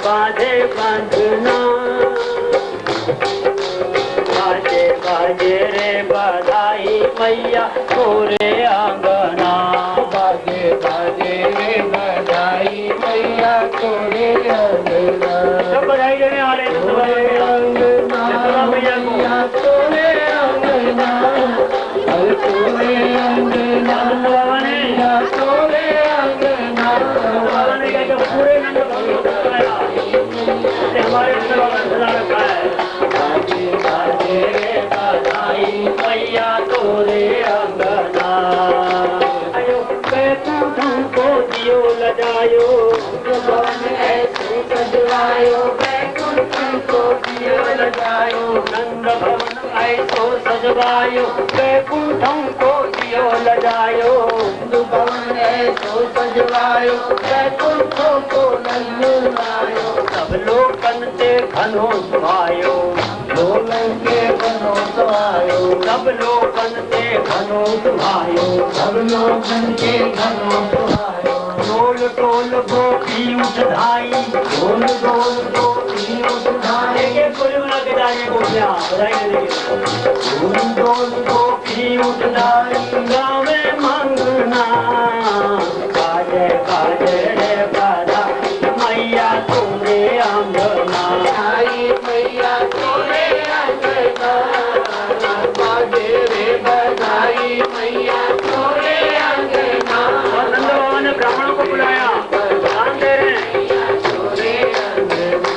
बाजे बंधना, बाजे बाजे रे बधाई मैया तोरे आंगना, बाजे बाजे रे बधाई मैया तोरे अंगना, सब बधाई देने वाले तोरे अंगना मैया तोरे अंगना, अरे तोरे अंगना मैया तोरे अंगना, पूरे नंद हमारे रखा है। बाजे बाजे रे बधाई मैया तोरे अंगना, आयो बैकुंठों को दियो लजायो, भवन ऐसे सजवायो, बैकुंठों को दियो लगायो, नंद भवन ऐसो सजवायो, बैकुंठों को दियो लजायो, भवन ऐसो सजवायो, बैकुंठों को नंदलायो, सब लोकन ते घनो सुहायो, लोलन के बनो सुहायो, सब लोकन ते घनो सुहायो, सब लोगन के घनो सुहायो, टोल टोल गोपी उठाई, डोल डोल गोपी उठाए, कोई बना के जाने को क्या बधाई देंगे। डोल डोल गोपी उठाए, गावे मंगना, बाजे बाजे रे बाजा मैया तोरे आंगना, आई मैया तोरे अंगना, बाजे रे बधाई मैया तोरे अंगना, नंद बाबा ने ब्राह्मणों को बुलाया, ध्यान दे रहे हैं। तोरे अंगना,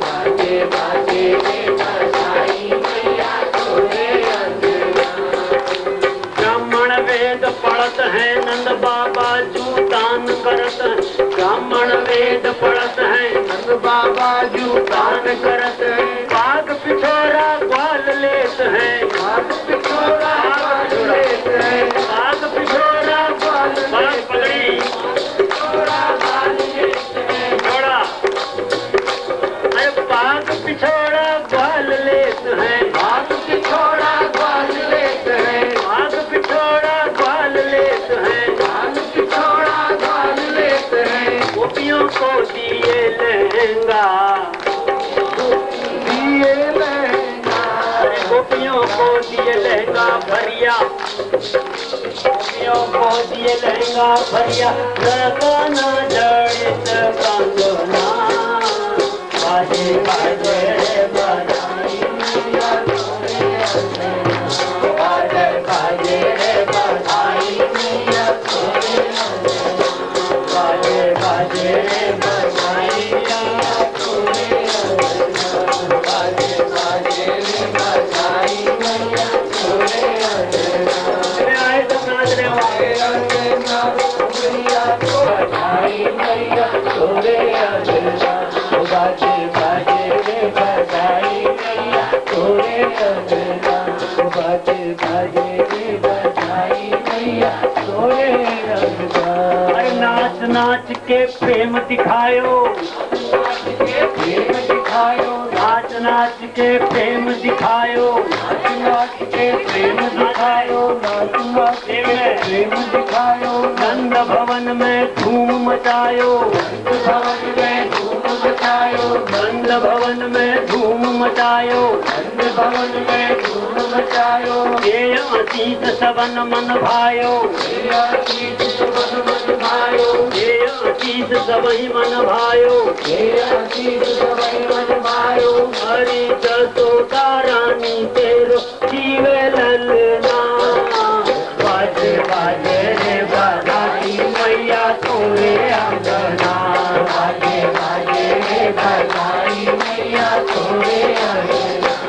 बाजे बाजे रे बधाई मैया तोरे अंगना, ब्राह्मण वेद पढ़त है नंद बाबा जूतान करत है, ब्राह्मण वेद पढ़त है नंद बाबा जूतान करत है, पाग पिछोरा ग्वाल लेत है, हाथ पिछोड़ा लेत है, पाग पिछोरा ग्वाल पाग पगड़ी पिछोड़ा ग्वाल लेत है, छोड़ा, अरे पाग पिछोड़ा ग्वाल लेत है, हाथ पिछोड़ा ग्वाल लेत है, पाग पिछोड़ा ग्वाल लेत है, हाथ पिछोड़ा ग्वाल लेत है, गोपियों को दिए लहंगा, दिए लहंगा, अरे गोपियों को दिए लहंगा भरिया, गोपियों को दिए लहंगा भरिया, सरकाना जड़ित कंगना, बाजे बाजे रे बधाई मैया तोरे अंगना, बाजे बाजे रे बधाई मैया तोरे अंगना, बाजे बाजे रे बधाई मैया तोरे अंगना, बाजे बाजे रे बधाई मैया तोरे अंगना, आए तो नाच रहे हो। अंगना मैया तो बधाई मैया तोरे अंगना, बाजे बाजे रे बधाई मैया तोरे अंगना, बाजे बाजे रे बधाई मैया तोरे अंगना, अरे नाच नाच के प्रेम दिखायो, प्रेम दिखायो, नाच नाच के प्रेम दिखायो, नाच नाच के प्रेम दिखायो, नाच नाच के प्रेम दिखायो, नंद भवन में धूम मचायो, भवन में धूम मचायो, नंद भवन में धूम मचायो, नंद भवन में धूम मचायो, ये अतीत सबन मन भायो, ये अतीत सबन मन भायो, ये अतीत सबही मन भायो, ये अतीत सबन मन भायो, हरि जसोदा रानी तेरो जीवे ललना, बाजे बाजे रे बधाई मैया तोरे अंगना, बाजे बाजे रे बधाई मैया तोरे अंगना,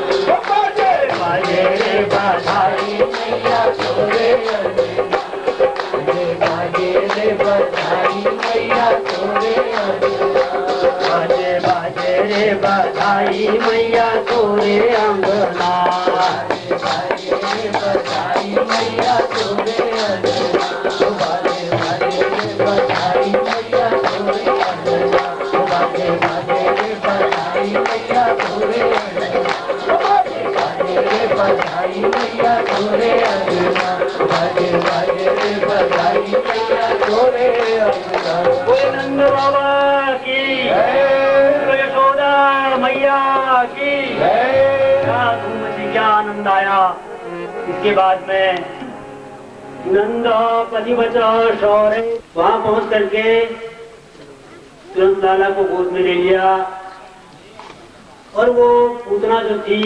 बाजे रे बधाई मैया तोरे अंगना, बाजे रे बधाई मैया तोरे अंगना, बाजे बाजे रे बधाई मैया तोरे अंगना, बाजे रे बधाई मैया तोरे अंगना, बाजे बाजे रे बधाई मैया तोरे अंगना, बाजे बाजे रे बधाई मैया तोरे अंगना, बाजे बाजे रे बधाई मैया तोरे अंगना, बाजे बाजे रे बधाई मैया तोरे अंगना। बोले नंद बाबा की जय। तुरंत आया। इसके बाद में नंदा पति बचा शौर्य वहां पहुंच करके तुरंत लाला को गोद में ले लिया। और वो पूतना जो थी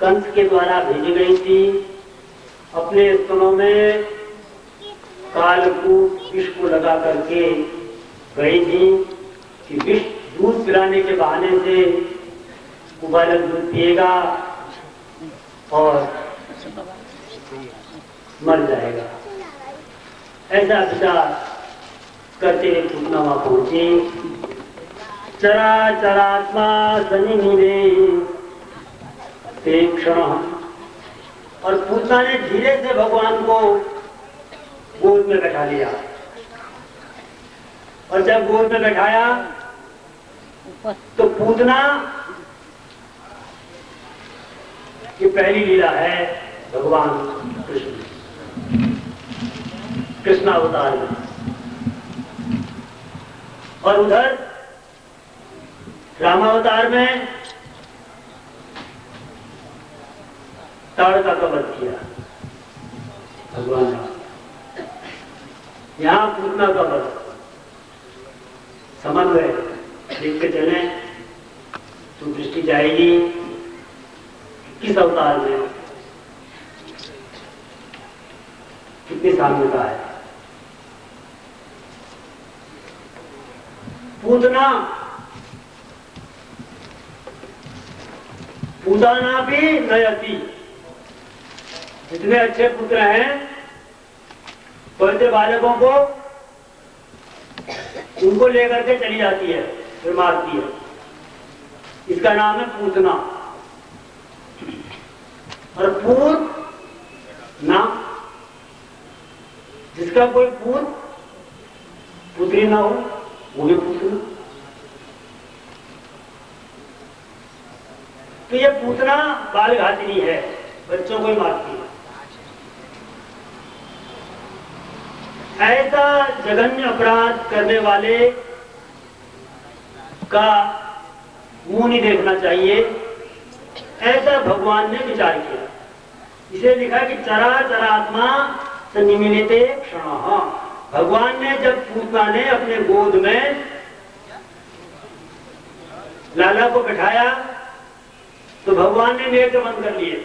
कंस के द्वारा भेजी गई थी, अपने स्तनों में कालकूट विष को लगा करके गई थी कि विष दूध पिलाने के बहाने से वो बालक दूध पिएगा और मर जाएगा। ऐसा विचार करते हुए पूतना वहां पहुंची। चरा चरात्मा सनिमिरे ते क्षण। और पूतना ने धीरे से भगवान को गोद में बैठा लिया। और जब गोद में बैठाया तो पूतना, ये पहली लीला है भगवान कृष्ण अवतार में। और उधर रामावतार में ताड़का का वध किया भगवान ने। यहां पूतना का वध समन्वय देखते चले तो दृष्टि जाएगी किस अवतार में कितनी साम्यता है। पूतना पूतना भी नयति, इतने अच्छे पुत्र हैं, पवित्र बालकों को उनको लेकर के चली जाती है, फिर मारती है। इसका नाम है पूतना। और पूत ना, जिसका कोई पुत्री ना हो वो भी पूतना। तो ये पूतना बाल घातनी है, बच्चों को ही मारती है। ऐसा जघन्य अपराध करने वाले का मुंह नहीं देखना चाहिए, ऐसा भगवान ने विचार किया। इसे लिखा कि चरा चरात्मा सन्निमिलिते क्षण। भगवान ने जब पूतना ने अपने गोद में लाला को बैठाया तो भगवान ने नेत्र बंद कर लिए।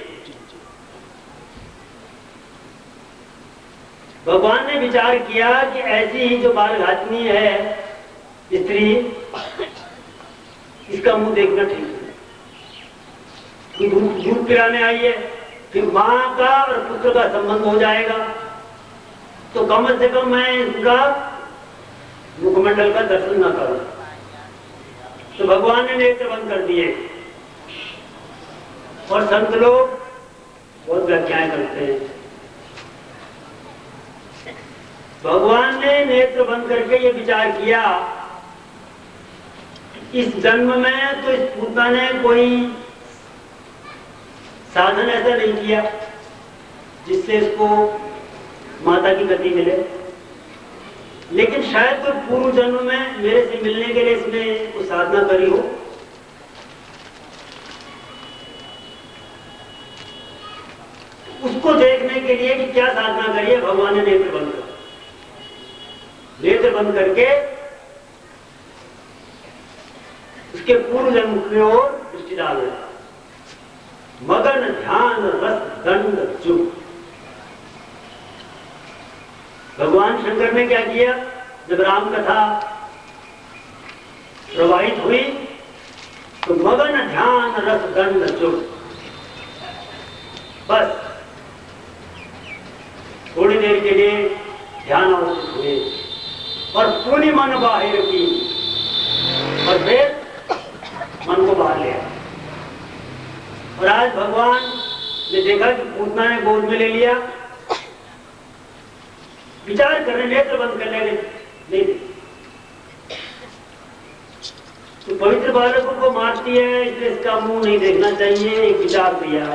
भगवान ने विचार किया कि ऐसी ही जो बाल घातनी है स्त्री, इसका मुंह देखना ठीक है। दूध पिलाने आई है, फिर मां का और पुत्र का संबंध हो जाएगा, तो कम से कम मैं इसका मुखमंडल का दर्शन न करूं। तो भगवान ने नेत्र बंद कर दिए। और संत लोग बहुत व्याख्याएं करते हैं। भगवान ने नेत्र बंद करके ये विचार किया, इस जन्म में तो इस पूतना ने कोई साधन ऐसा नहीं किया जिससे इसको माता की गति मिले, लेकिन शायद कोई पूर्व जन्म में मेरे से मिलने के लिए इसने कुछ साधना करी हो। उसको देखने के लिए कि क्या साधना करी है, भगवान ने नेत्र बंद कर, नेत्र बंद करके उसके पूर्व जन्म की ओर दृष्टि डाल रहे। मगन ध्यान रस दंड चुप। भगवान शंकर ने क्या किया, जब राम कथा प्रवाहित हुई तो मगन ध्यान रस दंड चुप, बस थोड़ी देर के लिए ध्यान अवस्थित हुए और पुण्य मन बाहर की, और फिर मन को बाहर लिया। और आज भगवान ने देखा कि पूतना ने गोद में ले लिया, विचार करने, नेत्र बंद करने नहीं, तो पवित्र बालकों को मारती है, इसलिए इसका मुंह नहीं देखना चाहिए, एक विचार दिया।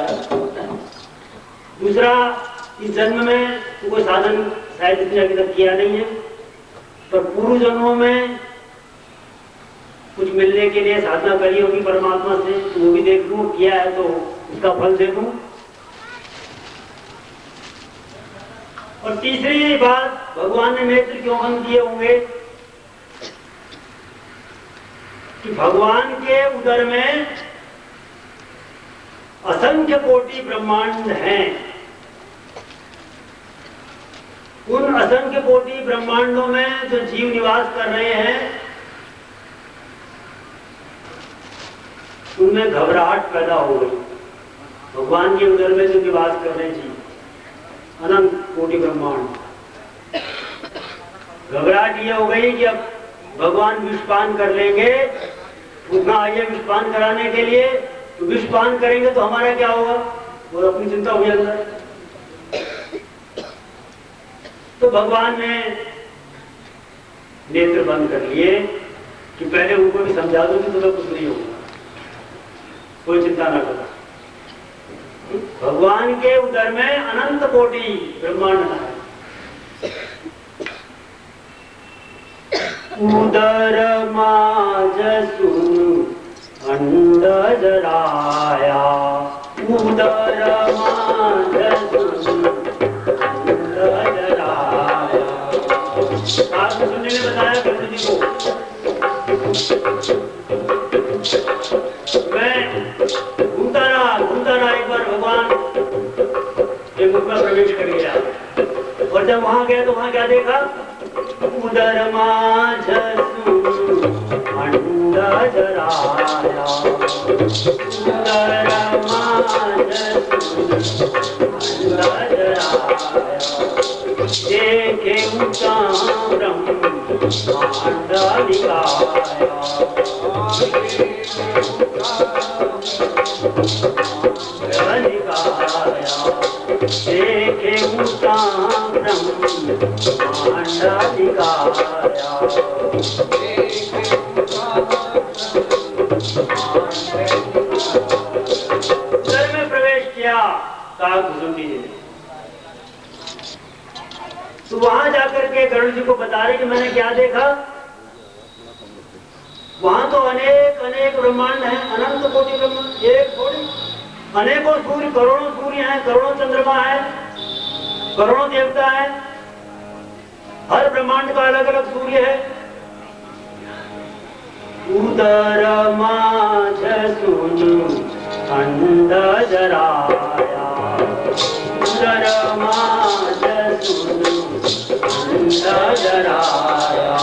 दूसरा, इस जन्म में तो कोई साधन शायद इसने अभी तक किया नहीं है, पर पूर्व जन्मों में कुछ मिलने के लिए साधना करी होगी परमात्मा से, तो वो भी देख लूं, किया है तो इसका फल दे दूं। और तीसरी बात, भगवान ने नेत्र क्यों बंद किए होंगे कि भगवान के उदर में असंख्य कोटि ब्रह्मांड हैं। उन असंख्य कोटि ब्रह्मांडों में जो जीव निवास कर रहे हैं, उनमें घबराहट पैदा हो गई। भगवान के उदर में जो निवास कर रहे जीव, अनंत कोटि ब्रह्मांड, घबराहट ये हो गई कि अब भगवान विषपान कर लेंगे, उतना आइए विषपान कराने के लिए, तो विषपान करेंगे तो हमारा क्या होगा, वो अपनी चिंता हुई अंदर। तो भगवान ने नेत्र बंद कर लिए कि पहले उनको भी समझा दो कि तुम्हें कुछ नहीं होगा, कोई चिंता ना करो। भगवान के उदर में अनंत कोटि ब्रह्मांड है। उदर माजसु अंडज राया, उदर माजसु अंडज राया। आपने सुनने ने बताया कृष्ण जी को, मैं घूमता रहा, एक बार भगवान एक मुख में प्रवेश कर गया, और जब वहां गया तो वहां क्या देखा, उदर माजसु अंडज राया, उदर माजसु अंडज राया। देखे उत्तम ब्रह्मांड निकाया, देखे उत्तम ब्रह्मांड निकाया। घर में प्रवेश किया काकभुजंडी जी ने। तो वहां जाकर के गरुड़ जी को बता रहे कि मैंने क्या देखा। वहां तो अनेक अनेक ब्रह्मांड हैं, अनंत कोटि ब्रह्मांड, एक थोड़ी, अनेकों सूर्य, करोड़ों सूर्य हैं, करोड़ों चंद्रमा है, करोड़ों देवता है, हर ब्रह्मांड का अलग अलग सूर्य है। उदर माजसु अंडज राया, उदर माजसु अंडज राया।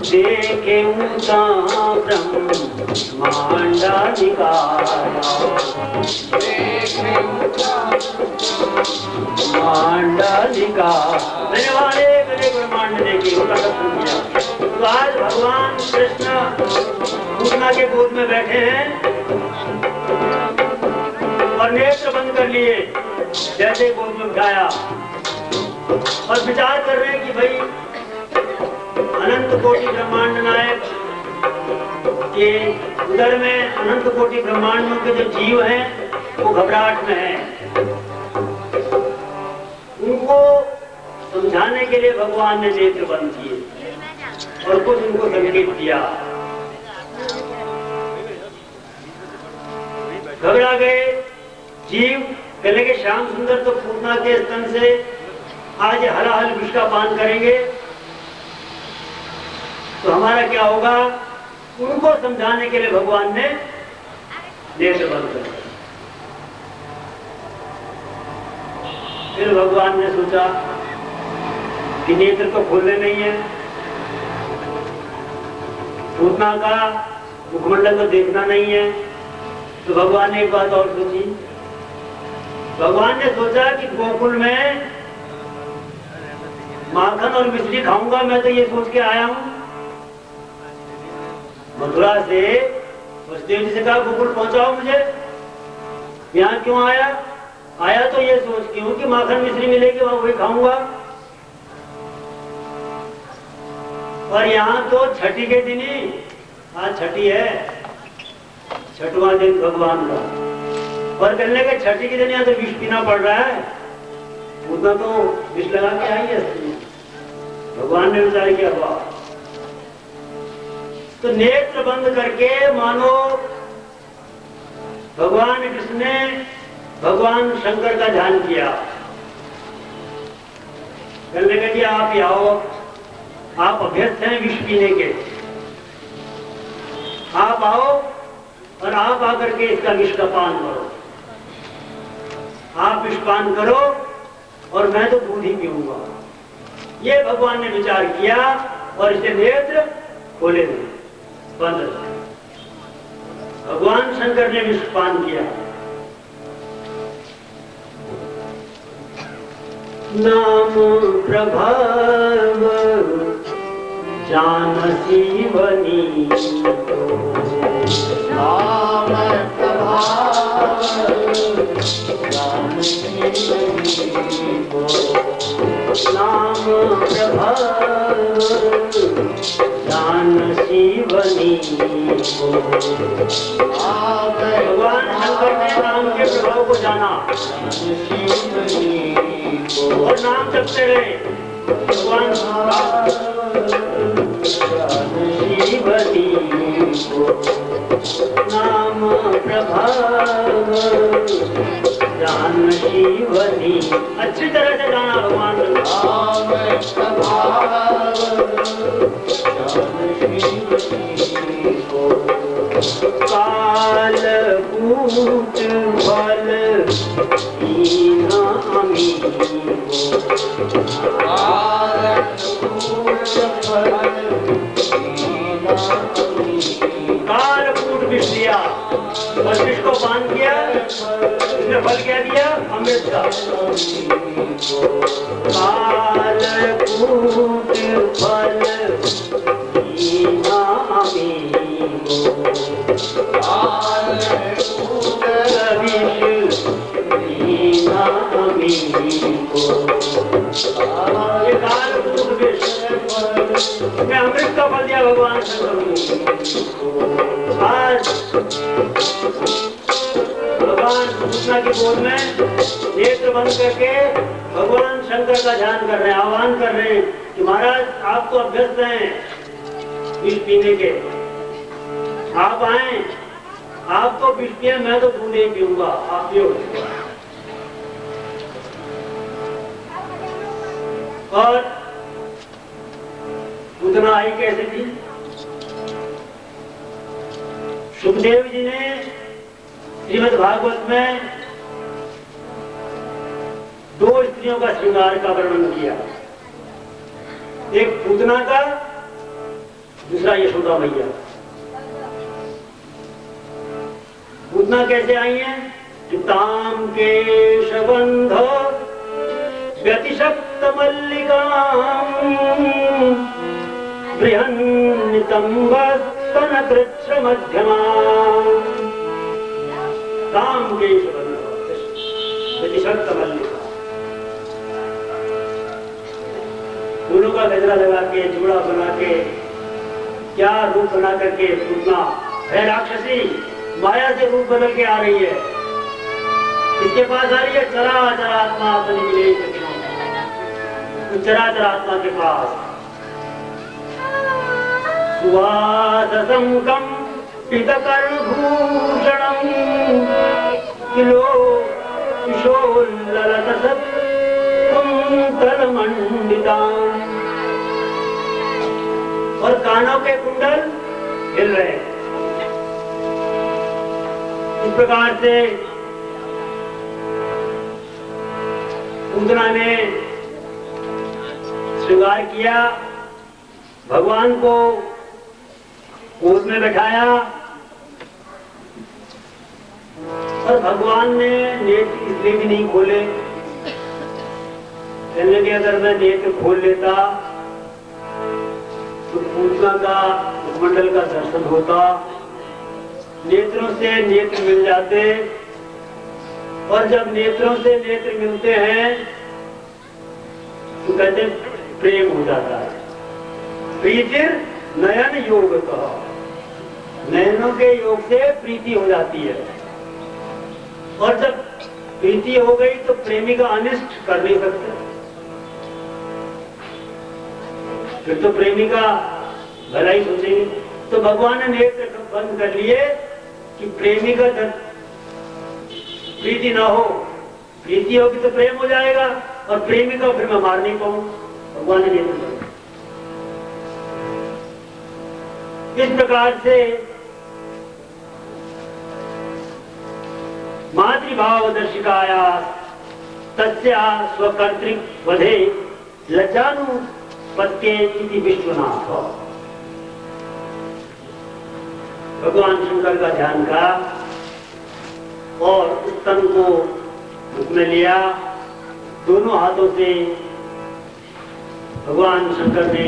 देखे उत्तम ब्रह्मांड निकाया, ब्रह्मांड निकाया। मैंने वाले अनेक ब्रह्मांड देखे, उनका दर्शन किया। तो आज भगवान कृष्ण पूतना के गोद में बैठे हैं और नेत्र बंद कर लिए, जैसे गोद में उठाया, और विचार कर रहे हैं कि भाई अनंत कोटि ब्रह्मांड नायक के उदर में अनंत कोटि ब्रह्मांडों के जो जीव हैं वो घबराहट में हैं। उनको समझाने के लिए भगवान ने नेत्र बंद किए और कुछ उनको संकेत दिया। घबरा गए जीव, कहने के श्याम सुंदर तो पूतना के स्तन से आज हलाहल विष का पान करेंगे तो हमारा क्या होगा। उनको समझाने के लिए भगवान ने नेत्र बंद कर दिया। फिर भगवान ने सोचा कि नेत्र तो खोलने नहीं है, पूतना का मुखमंडल तो देखना नहीं है। तो भगवान ने एक बात और सोची। भगवान ने सोचा कि गोकुल में माखन और मिश्री खाऊंगा, मैं तो ये सोच के आया हूं। मथुरा से वसुदेव जी से कहा गोकुल पहुंचाओ मुझे, यहाँ क्यों आया? आया तो ये सोच के हूं कि माखन मिश्री मिलेगी, वहां वही खाऊंगा। और यहाँ तो छठी के दिन ही, आज छठी है, छठवां दिन भगवान का, और कहने के छठी के दिन यहाँ तो विष पीना पड़ रहा है, उतना तो विष लगा के आई है। भगवान ने विचार किया वाह। तो नेत्र बंद करके मानो भगवान कृष्ण ने भगवान शंकर का ध्यान किया। कहने लगे कि आप आओ, आप अभ्यस्त हैं विष पीने के, आप आओ और आप आकर के इसका विष का पान करो। आप विष पान करो और मैं तो दूध ही पीऊंगा। ये भगवान ने विचार किया और इसे नेत्र खोले नहीं, बंद रहे। भगवान शंकर ने विष पान किया। नाम प्रभाव जानसी बनी, नाम प्रभाव जानसी बनी, नाम प्रभाव जानसी बनी। भगवान शंकर ने नाम के प्रभाव को जाना और नाम जपते रहे। भगवान शिवनी नाम प्रभाव जान शिवनी, अच्छी तरह से जाना भगवान नाम प्रभाव जान शिवनी को। काल कूट फल ईनामी को, काल कूट फल ईनामी, कालकूट विष दिया और विष को पान किया, इसने फल क्या दिया? अमृत का। कालकूट फल ईनामी को, कालकूट विष ईनामी को। ये कालकूट विष ने अमृत का फल दिया भगवान शंकर को। आज भगवान कृष्ण की गोद में नेत्र बंद करके भगवान शंकर का ध्यान कर रहे हैं, आह्वान कर रहे हैं कि महाराज आप तो अभ्यस्त हैं विष पीने के, आप आए, आप तो विष पिए, मैं तो दूध नहीं पीऊंगा, आप पियो। और पूतना आई कैसे थी? सुखदेव जी ने श्रीमद् भागवत में दो स्त्रियों का श्रृंगार का वर्णन किया, एक पूतना का, दूसरा यशोदा मैया। पूतना कैसे आई है? ताम केशबंध व्यतिशक्त मल्लिकाम बृहन्नितंब स्तनकृच्छ मध्यमा। ताम केशबंध व्यतिशक्त मल्लिका, फूलों का गजरा लगा के, जोड़ा बना के, क्या रूप बना करके पूतना है राक्षसी, माया से रूप बदल के आ रही है, इसके पास आ रही है। चराचर आत्मा अपनी मिले चराचर आत्मा के पास सुवाससंकं पितकर्णभूषणं किलो किशोरललतसत् कुंतलमंडिताम्, और कानों के कुंडल हिल रहे हैं। इस प्रकार से पूतना ने श्रृंगार किया, भगवान को गोद में बैठाया और भगवान ने नेत्र इसलिए भी नहीं खोले, कहने लगे अगर मैं नेत्र खोल लेता तो पूतना का मुखमंडल का दर्शन होता, नेत्रों से नेत्र मिल जाते, और जब नेत्रों से नेत्र मिलते हैं तो कहते प्रेम हो जाता है। प्रीतिर नयन योग कहा, नयनों के योग से प्रीति हो जाती है, और जब प्रीति हो गई तो प्रेमी का अनिष्ट कर नहीं सकते, फिर तो प्रेमी का भला ही सोचेंगे। तो भगवान ने नेत्र बंद कर लिए कि प्रेमी का प्रीति ना हो, प्रीति होगी तो प्रेम हो जाएगा, और प्रेमी को फिर मैं मार नहीं पाऊं। भगवान ने नियंत्रण किया। इस प्रकार से मातृभावदर्शिकाया तस्या स्वकर्तृक वधे लज्जानुपत्ये इति विश्वनाथ। भगवान शंकर का ध्यान का और स्तन को मुख में लिया, दोनों हाथों से भगवान शंकर ने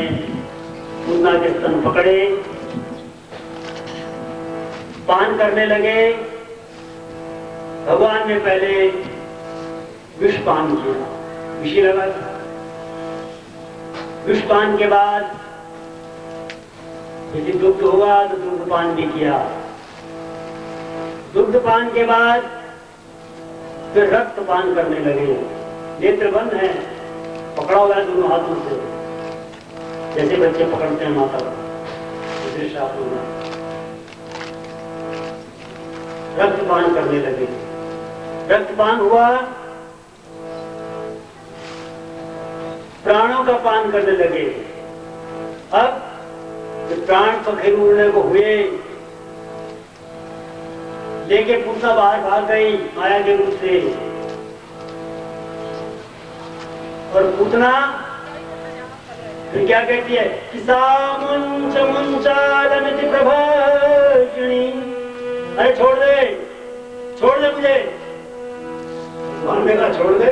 पूतना के स्तन पकड़े, पान करने लगे। भगवान ने पहले विष पान किया, विषी लगा। विष पान के बाद यदि दुग्ध हुआ तो दुग्ध पान भी किया। दुग्ध पान के बाद फिर रक्त पान करने लगे। नेत्र बंद है, पकड़ा हुआ है दोनों हाथों से, जैसे बच्चे पकड़ते हैं माता का। दृश्य आप लोग रक्तपान करने लगे। रक्तपान हुआ, प्राणों का पान करने लगे। अब जब प्राण पखेरु उड़ने को हुए, लेके पूतना बाहर भाग गई माया के रूप से, और पूतना फिर क्या कहती है कि सामुंच मुंचालमिति प्रभाषिणी, अरे छोड़ दे मुझे। भगवान ने कहा छोड़ दे,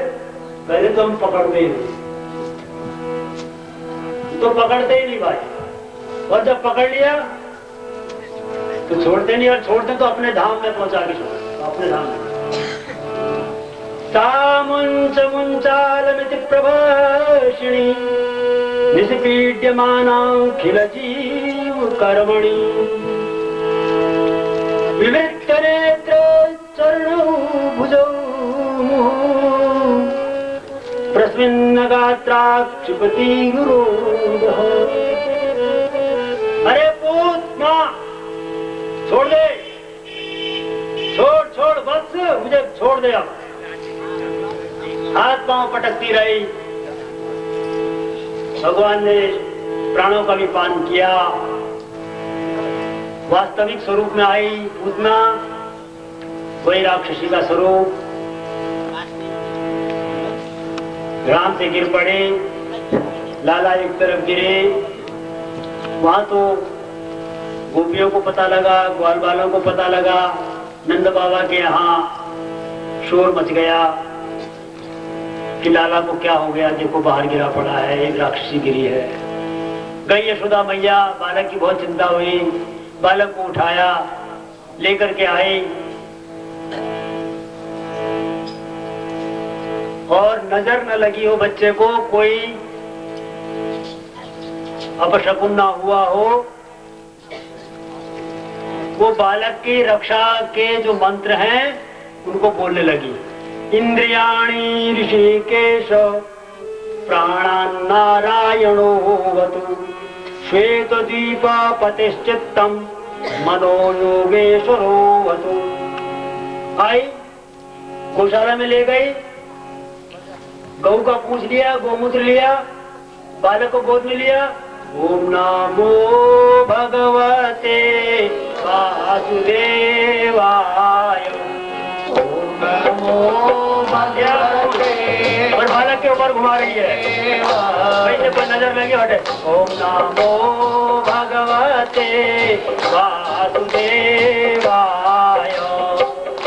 पहले तो हम पकड़ते ही नहीं, तो पकड़ते ही नहीं भाई, और जब पकड़ लिया तो छोड़ते नहीं, और छोड़ते तो अपने धाम में पहुंचा के छोड़ते, अपने धाम में। सामुंच मुंचालमिति प्रभाषिणी निष्पीड्यमानाखिल जीव कर्मणि विविक्त नेत्र चरणौ भुजौ प्रस्मिन्न गात्राक्षिपति गुरोदः। अरे पूत मां, छोड़ दे, छोड़ बस, मुझे छोड़ दे। अब हाथ पांव पटकती रही। भगवान ने प्राणों का भी पान किया। वास्तविक स्वरूप में आई पूतना, वही राक्षसी का स्वरूप। ग्राम से गिर पड़े, लाला एक तरफ गिरे। वहां तो गोपियों को पता लगा, ग्वाल बालों को पता लगा, नंद बाबा के यहाँ शोर मच गया कि लाला को क्या हो गया, देखो बाहर गिरा पड़ा है, एक राक्षसी गिरी है। गई यशोदा मैया, बालक की बहुत चिंता हुई, बालक को उठाया, लेकर के आई, और नजर न लगी हो बच्चे को, कोई अपशकुन ना हुआ हो। वो बालक की रक्षा के जो मंत्र हैं उनको बोलने लगी। इंद्रियाणि ऋषिकेश प्राणान्नारायणो वतु श्वेत दीपा पतिश्चित्तम मनो योगेश्वरो वतु। आई, गौशाला में ले गई, गौ का पूछ लिया, गोमूत्र लिया, बालक को गोद में लिया। ओम नमो भगवते वासुदेवाय, ओम नमो भगवते, और बालक के ऊपर घुमा रही है, वैसे कोई नजर लगी हटे। ओम नमो भगवते वासुदेवाय,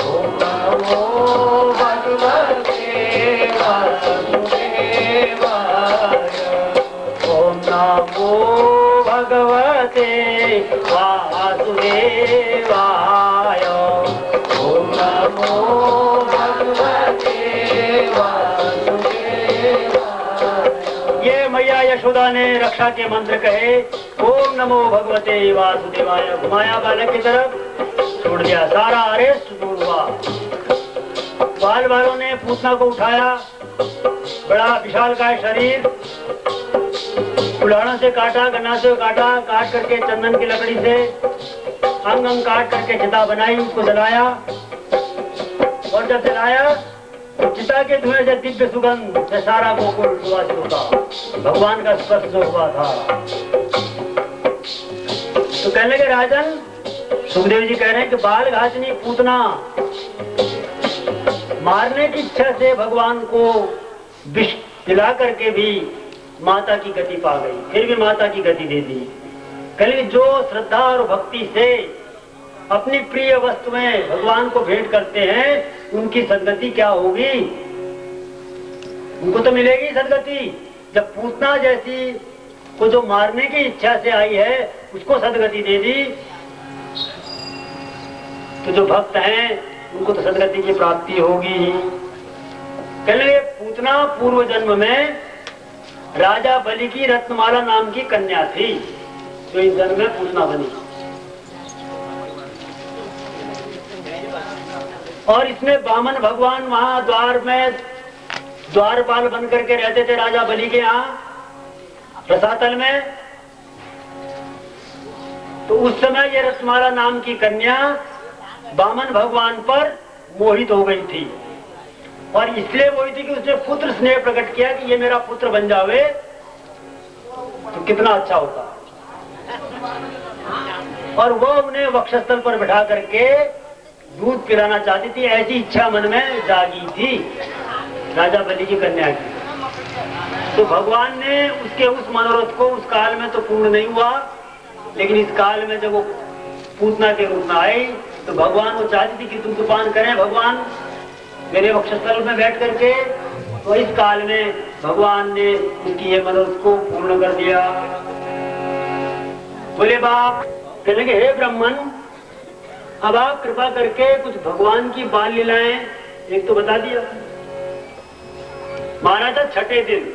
ओम नमो भगवते वासुदेवाय, ओम नमो भगवते वासुदेवाय, ओम नमो भगवते वासुदेवाय। ये मैया यशोदा ने रक्षा के मंत्र कहे। ओम नमो भगवते वासुदेवाय, घुमाया बालक की तरफ, छोड़ दिया, सारा अरेस्ट दूर हुआ। बाल बालों ने पूतना को उठाया, बड़ा विशालकाय शरीर, कुल्हाड़ों से काटा, गन्ना से काटा, काट करके चंदन की लकड़ी से अंग अंग काट करके चिता बनाई, उसको जलाया, और जब जलाया तो चिता के धुएं से दिव्य सुगंध से सारा गोकुल सुवासित होता, भगवान का स्पर्श जो हुआ था। तो कहने लगे राजन, सुखदेव जी कह रहे हैं कि बाल घातनी पूतना मारने की इच्छा से भगवान को विष पिला करके भी माता की गति पा गई, फिर भी माता की गति दे दी। कहले जो श्रद्धा और भक्ति से अपनी प्रिय वस्तुएं भगवान को भेंट करते हैं उनकी सदगति क्या होगी, उनको तो मिलेगी सदगति। जब पूतना जैसी को जो मारने की इच्छा से आई है उसको सदगति दे दी, तो जो भक्त हैं उनको तो सदगति की प्राप्ति होगी ही। कहने पूतना पूर्व जन्म में राजा बलि की रत्नमाला नाम की कन्या थी, जो इस जन्म में पूतना बनी। और इसमें बामन भगवान वहां द्वार में द्वारपाल बन करके रहते थे राजा बलि के यहाँ रसातल में। तो उस समय ये रत्नमाला नाम की कन्या बामन भगवान पर मोहित हो गई थी, और इसलिए मोहित थी कि उसने पुत्र स्नेह प्रकट किया कि ये मेरा पुत्र बन जावे तो कितना अच्छा होता। और वो उन्हें वक्षस्थल पर बैठा करके दूध पिलाना चाहती थी, ऐसी इच्छा मन में जागी थी राजा बलि की कन्या की। तो भगवान ने उसके उस मनोरथ को उस काल में तो पूर्ण नहीं हुआ, लेकिन इस काल में जब वो पूतना के रूप में आई तो भगवान वो चाहती थी कि तुम तूफान करें भगवान मेरे वक्षस्थल में बैठ करके। तो इस काल में भगवान ने उसकी ये मनोरथ को पूर्ण कर दिया। बोले बाप, कहने लगे हे ब्राह्मण, अब आप कृपा करके कुछ भगवान की बाल लीलाएं एक तो बता दिया। मारा था छठे दिन,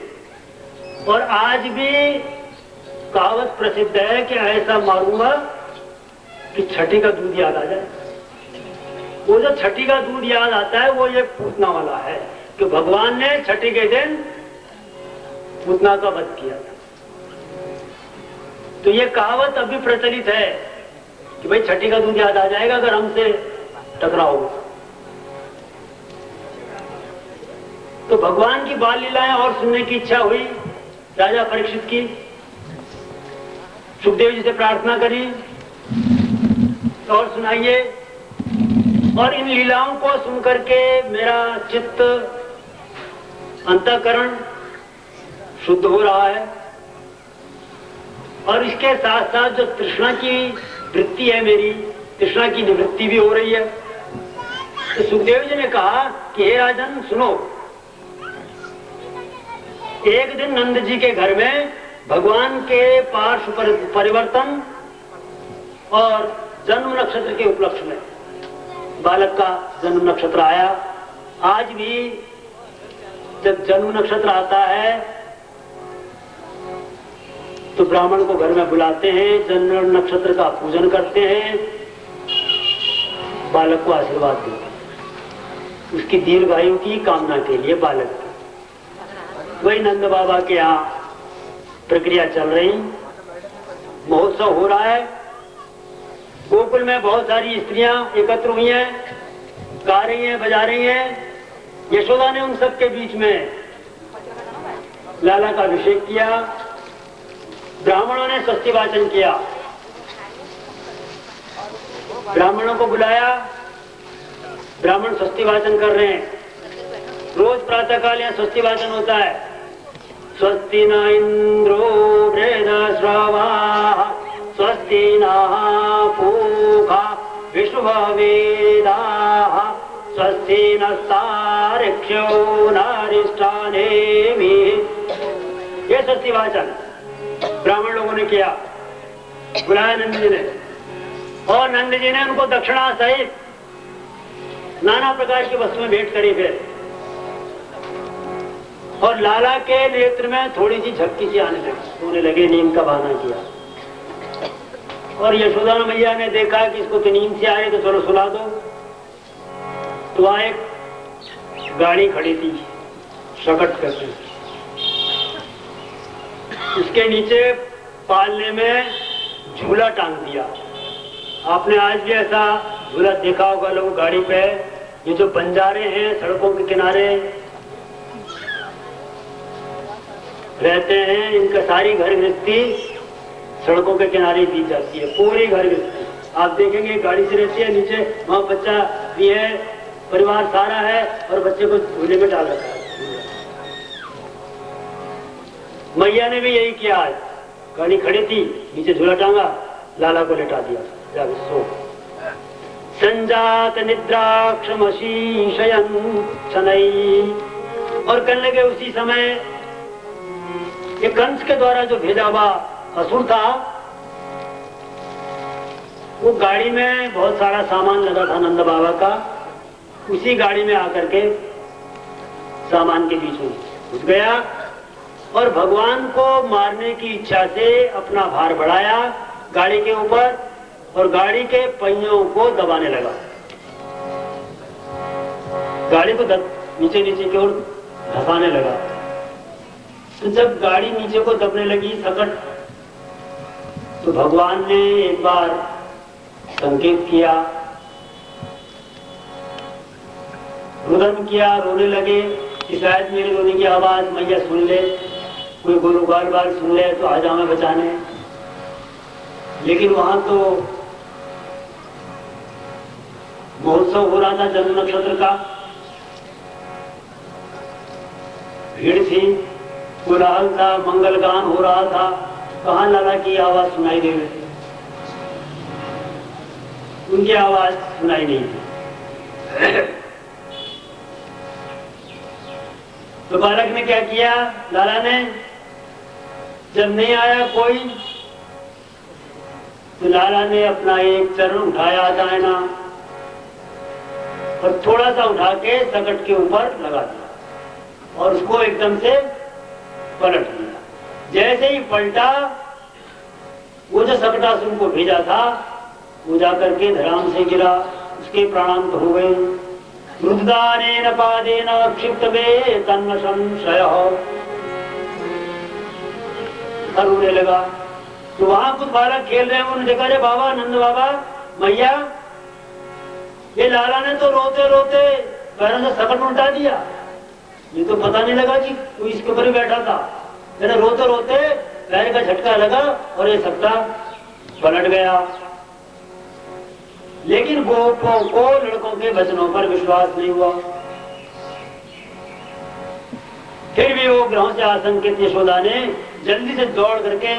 और आज भी कहावत प्रसिद्ध है कि ऐसा मारूंगा कि छठी का दूध याद आ जाए। वो जो छठी का दूध याद आता है वो ये पूतना वाला है कि भगवान ने छठी के दिन पूतना का वध किया था। तो ये कहावत अभी प्रचलित है कि भाई छठी का दूध याद आ जाएगा अगर हमसे टकराओगे। तो भगवान की बाल लीलाएं और सुनने की इच्छा हुई राजा परीक्षित की। सुखदेव जी से प्रार्थना करी और सुनाइए। और इन लीलाओं को सुनकर के मेरा चित्त अंतःकरण शुद्ध हो रहा है, और इसके साथ साथ जो तृष्णा की वृत्ति है मेरी, तृष्णा की निवृत्ति भी हो रही है। तो सुखदेव जी ने कहा कि हे राजन सुनो, एक दिन नंद जी के घर में भगवान के पार्श्व परिवर्तन और जन्म नक्षत्र के उपलक्ष्य में बालक का जन्म नक्षत्र आया। आज भी जब जन्म नक्षत्र आता है तो ब्राह्मण को घर में बुलाते हैं, जन्म नक्षत्र का पूजन करते हैं, बालक को आशीर्वाद देते हैं, उसकी दीर्घायु की कामना के लिए बालक। वही नंद बाबा के यहाँ प्रक्रिया चल रही, महोत्सव हो रहा है। गोकुल में बहुत सारी स्त्रियां एकत्र हुई हैं, गा रही हैं, बजा रही हैं। यशोदा ने उन सब के बीच में लाला का अभिषेक किया। ब्राह्मणों ने स्वस्ति वाचन किया, ब्राह्मणों को बुलाया, ब्राह्मण स्वस्ति वाचन कर रहे हैं। रोज प्रातःकाल यहाँ स्वस्ति वाचन होता है। स्वस्ति न इंद्रो वृहस्रवाः स्वस्ति नः पूषा विश्ववेदाः स्वस्ति नस्तार्क्ष्यो नरिष्ठानेमिः। ये स्वस्ति वाचन ब्राह्मण लोगों ने किया। बुलाया नंद जी ने, और नंद जी ने उनको दक्षिणा सहित नाना प्रकार की वस्तुएं भेंट करी। फिर और लाला के नेत्र में थोड़ी सी झपकी सी आने लगी, सोने लगे, नींद का बहाना किया। और यशोदा मैया ने देखा कि इसको तो नींद से आए तो चलो सुला दो। तो वहां एक गाड़ी खड़ी थी शकट करके, उसके नीचे पालने में झूला टांग दिया। आपने आज भी ऐसा झूला देखा होगा, लोग गाड़ी पे ये जो बंजारे हैं सड़कों के किनारे रहते हैं, इनका सारी घर गृहस्थी सड़कों के किनारे दी जाती है, पूरी घर गृहस्थी। आप देखेंगे गाड़ी से रहती है, नीचे वहां बच्चा भी है, परिवार सारा है और बच्चे को झूले में डाल रखा है। मैया ने भी यही किया। आज गाड़ी खड़ी थी, नीचे झूला टांगा, लाला को लेटा दिया, जाके सो। संजात निद्राक्षमशीशयन शनई, और कहने लगे उसी समय ये कंस के द्वारा जो भेजा हुआ असुर था, वो गाड़ी में बहुत सारा सामान लगा था नंद बाबा का, उसी गाड़ी में आकर के सामान के बीच में घुस गया और भगवान को मारने की इच्छा से अपना भार बढ़ाया गाड़ी के ऊपर और गाड़ी के पहियों को दबाने लगा। गाड़ी को नीचे नीचे की ओर धसाने लगा। तो जब गाड़ी नीचे को दबने लगी सकट, तो भगवान ने एक बार संकेत किया, रुदन किया, रोने लगे कि शायद मेरे रोने की आवाज मैया सुन ले, कोई गुरुगाल बाल सुन ले तो आ जाओ मैं बचाने। लेकिन वहां तो महोत्सव हो रहा था जन्म नक्षत्र का, भीड़ थी, कोलाहल था, मंगल गान हो रहा था, कहां लाला की आवाज सुनाई दे रही थी, उनकी आवाज सुनाई नहीं थी। तो बालक ने क्या किया, लाला ने जब नहीं आया कोई, तो लाला ने अपना एक चरण उठाया दाहिना और थोड़ा सा उठा के सकट के ऊपर लगा दिया और उसको एकदम से पलट दिया। जैसे ही पलटा, वो जो सकटासुर को भेजा था वो जाकर के धराम से गिरा, उसके प्राणांत हो गए। रुद्धानेन पादेन क्षिप्त में तन्न संशय, रोने लगा। तो वहां कुछ बालक खेल रहे हैं, उन्होंने देखा, अरे बाबा नंद बाबा मैया, ये लाला ने तो रोते रोते पैरों से सकट उल्टा दिया, ये तो पता नहीं लगा कि कोई इसके ऊपर ही बैठा था। मैंने रोते रोते पैर का झटका लगा और ये सकटा पलट गया। लेकिन गोपों को लड़कों के वचनों पर विश्वास नहीं हुआ। फिर भी वो ग्रहों से आशंकित यशोदा ने जल्दी से दौड़ करके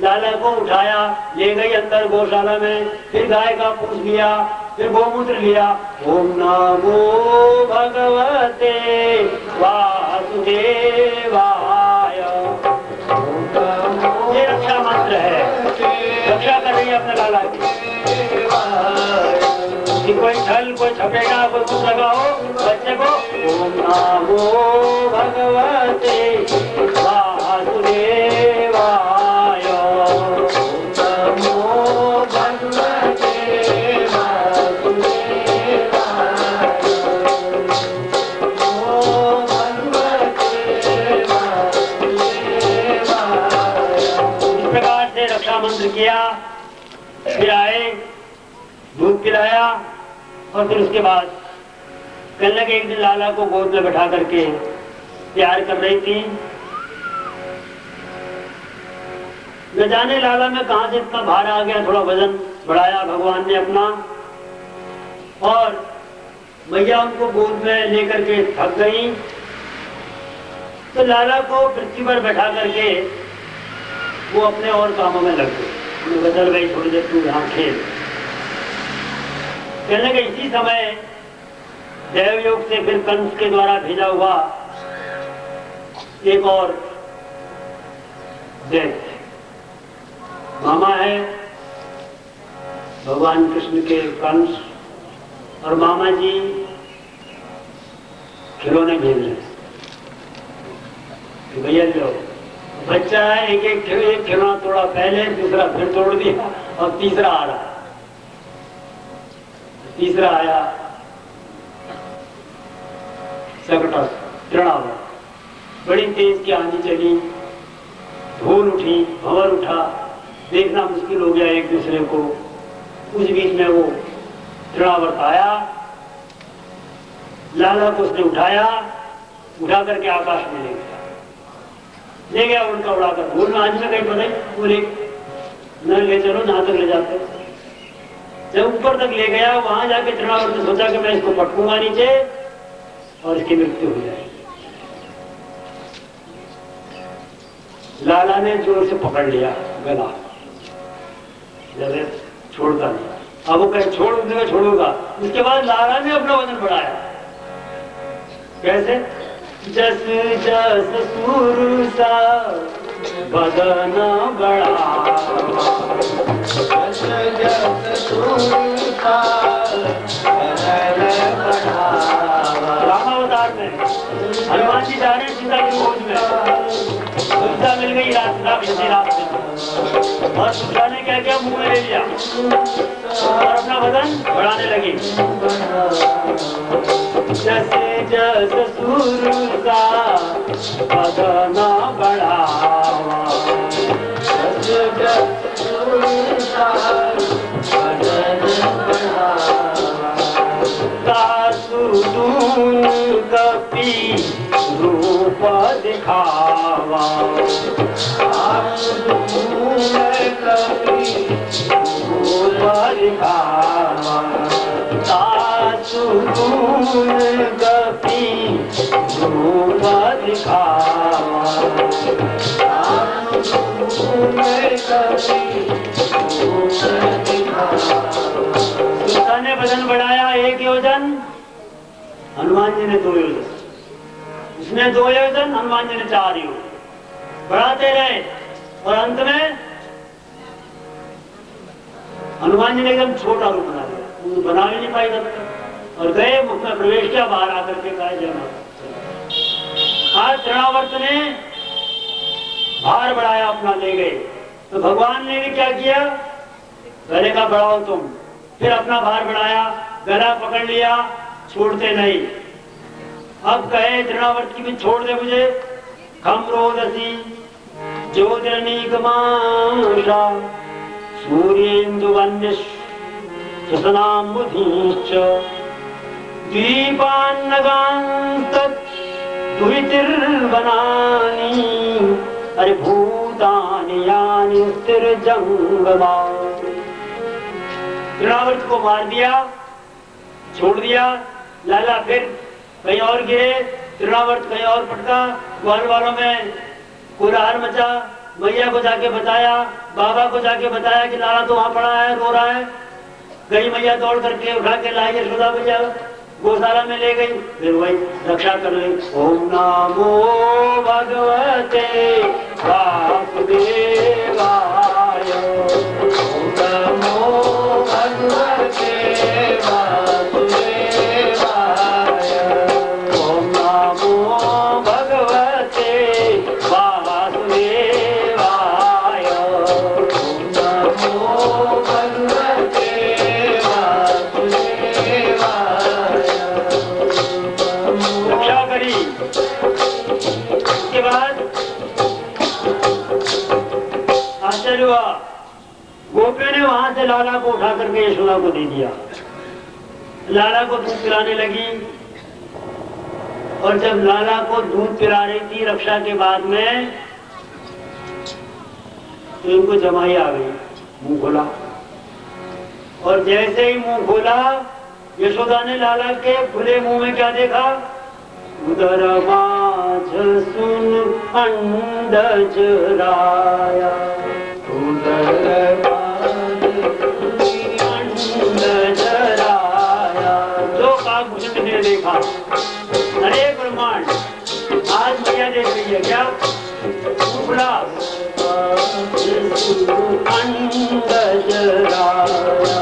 लाला को उठाया, ले गई अंदर गौशाला में, फिर गाय का पूछ लिया, फिर गोमूत्र लिया। ओम नमो भगवते वासुदेवाय, ये रक्षा मंत्र है, रक्षा कर रही है अपने लाला की। कोई छल, कोई छपेटा, कोई कुछ लगाओ बच्चे को। ओम नमो भगवते वासुदेवाय, नमो भगवते वासुदेवाय, नमो भगवते वासुदेवाय। इस प्रकार से रक्षा मंत्र किया, फिर आए, दूध पिलाया और फिर उसके बाद कहने लगे, एक दिन लाला को गोद में बैठा करके प्यार कर रही थी। न जाने लाला में कहां से इतना भार आ गया, थोड़ा वजन बढ़ाया भगवान ने अपना, और मैया उनको गोद में लेकर के थक गई। तो लाला को पृथ्वी पर बैठा करके वो अपने और कामों में लग गई, बदल गई, थोड़ी देर तू यहाँ खेल। कहने लगे इसी समय देवयोग से फिर कंस के द्वारा भेजा हुआ एक और दैत्य मामा है भगवान कृष्ण के, कंस, और मामा जी खिलौने भेज रहे हैं। भैया लो, बच्चा है, एक खिलौना तोड़ा पहले, दूसरा फिर तोड़ दिया और तीसरा आ रहा। तीसरा आया सकटा, तृणाव, बड़ी तेज की आंधी चली, धूल उठी, भंवर उठा, देखना मुश्किल हो गया एक दूसरे को। उस बीच में वो तृणावर्त आया लाला को उसने उठाया, उठा करके आकाश में ले गया उड़ता उड़ाकर। भूल में आज में कहीं पता ही बोले न ले चलो, जहां तक ले जाते। जब ऊपर तक ले गया, वहां जाके तृणावर्त ने सोचा कि मैं इसको पटकूंगा नीचे और इसकी मृत्यु हो जाएगी। लाला ने जोर से पकड़ लिया गला, जैसे छोड़ता नहीं। अब वो कहे छोड़ दूंगा, छोड़ूंगा। उसके बाद लाला ने अपना वजन बढ़ाया। कैसे? जस जस सुरसा बदन बढ़ा, जस जस सुरसा बदन बढ़ा। रामावतार में हनुमान जी जा रहे हैं सीता की खोज में, सीता मिल गई रास्ते और सीता ने क्या किया, मुंह में ले लिया और अपना वजन बढ़ाने लगी। जैसे जस सुरसा बदन बढ़ावा, जस जस सुरसा बदन बढ़ावा। दासुदून कपि रूप दिखावा, दासुदून कपि रूप दिखावा। दासुदून कपि रूप दिखावा, दासुदून कपि रूप दिखावा। सीता ने वजन बढ़ाया 1 योजन, हनुमान जी ने 2 योजन। उसने 2 योजन, हनुमान जी ने 4 योजन। बढ़ाते रहे और अंत में हनुमान जी ने एकदम छोटा रूप बना दिया, वो बना भी नहीं पाई तब तक। और गए, मुख में प्रवेश किया, बाहर आकर के कहा जय माता। आज तृणावर्त ने भार बढ़ाया, अपना ले गए। तो भगवान ने भी क्या किया, गले का बढ़ाओ तुम, फिर अपना भार बढ़ाया, गला पकड़ लिया, छोड़ते नहीं। अब कहे तृणावर्त की भी छोड़ दे मुझे। खम रोदसी ज्योतिर्निगमाशा सूर्येन्दुवन्यश्वसनाम्बुधीश्च दीपान्नगान्तत् दुहितिर्वनानि अरे भूतानि यानि स्थिरजङ्गमानि। तृणावर्त को मार दिया, छोड़ दिया। लाला फिर कहीं और गिरे, तृणावर्त कहीं और पटका। ग्वाल वालों में कोलाहल मचा। मैया को जाके बताया, बाबा को जाके बताया कि लाला तो वहां पड़ा है, रो रहा है। गई मैया दौड़ करके उठा के लाई यशोदा मैया, गौशाला में ले गई। फिर वही रक्षा कर ली। ओम नमो भगवते वासुदेवाय, ओम नमो भगवते वासुदेवाय, ओम नमो भगवते वासुदेवाय, ओम नमो भगवते वासुदेवाय। रक्षा करी। उसके बाद आश्चर्य हुआ, गोपी ने वहां से लाला को उठा करके यशोदा को दे दिया। लाला को दूध पिलाने लगी। और जब लाला को दूध पिला रही थी रक्षा के बाद में, तो इनको जमाई आ गई, मुंह खोला। और जैसे ही मुंह खोला, यशोदा ने लाला के खुले मुंह में क्या देखा, उदर माझ सुन अंडज राया, उदर माझ अंडज राया। जो काकभूषण ने देखा, अरे ब्रह्मांड आज मैया देख रही है क्या, खुला अंडज राया,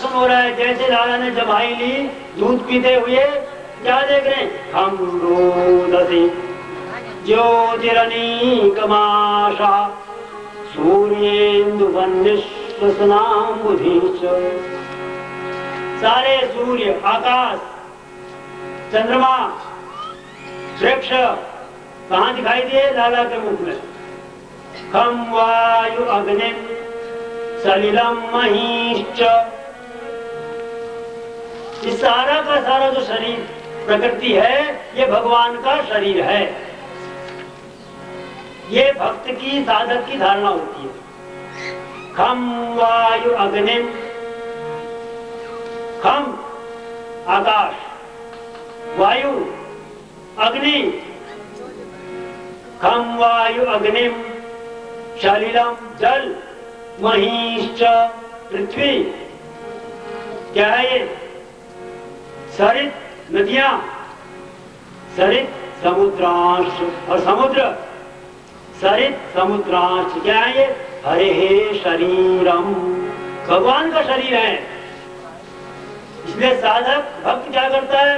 हो रहा है। जैसे लाला ने जमाई ली, दूध पीते हुए क्या देख रहे हैं, हम रोदसी ज्योतिरनीकमाशा सूर्येन्दुवन्निश्वसनाम्बुधिश्च। सारे सूर्य, आकाश, चंद्रमा, वृक्ष कहाँ दिखाई दिए? लाला के मुख में। खम वायु अग्निम सलिलम महीश्च। इस सारा का सारा जो शरीर प्रकृति है, ये भगवान का शरीर है। ये भक्त की, साधक की धारणा होती है। खम वायु अग्निम, खम आकाश, वायु अग्नि, खम वायु अग्निम सलिलम जल, महीश्च पृथ्वी। क्या है ये? सरित नदियां, सरित समुद्रांश, और समुद्र सरित समुद्रांश। क्या है ये? हरे हे शरीरम, भगवान का शरीर है। इसलिए साधक भक्त क्या करता है?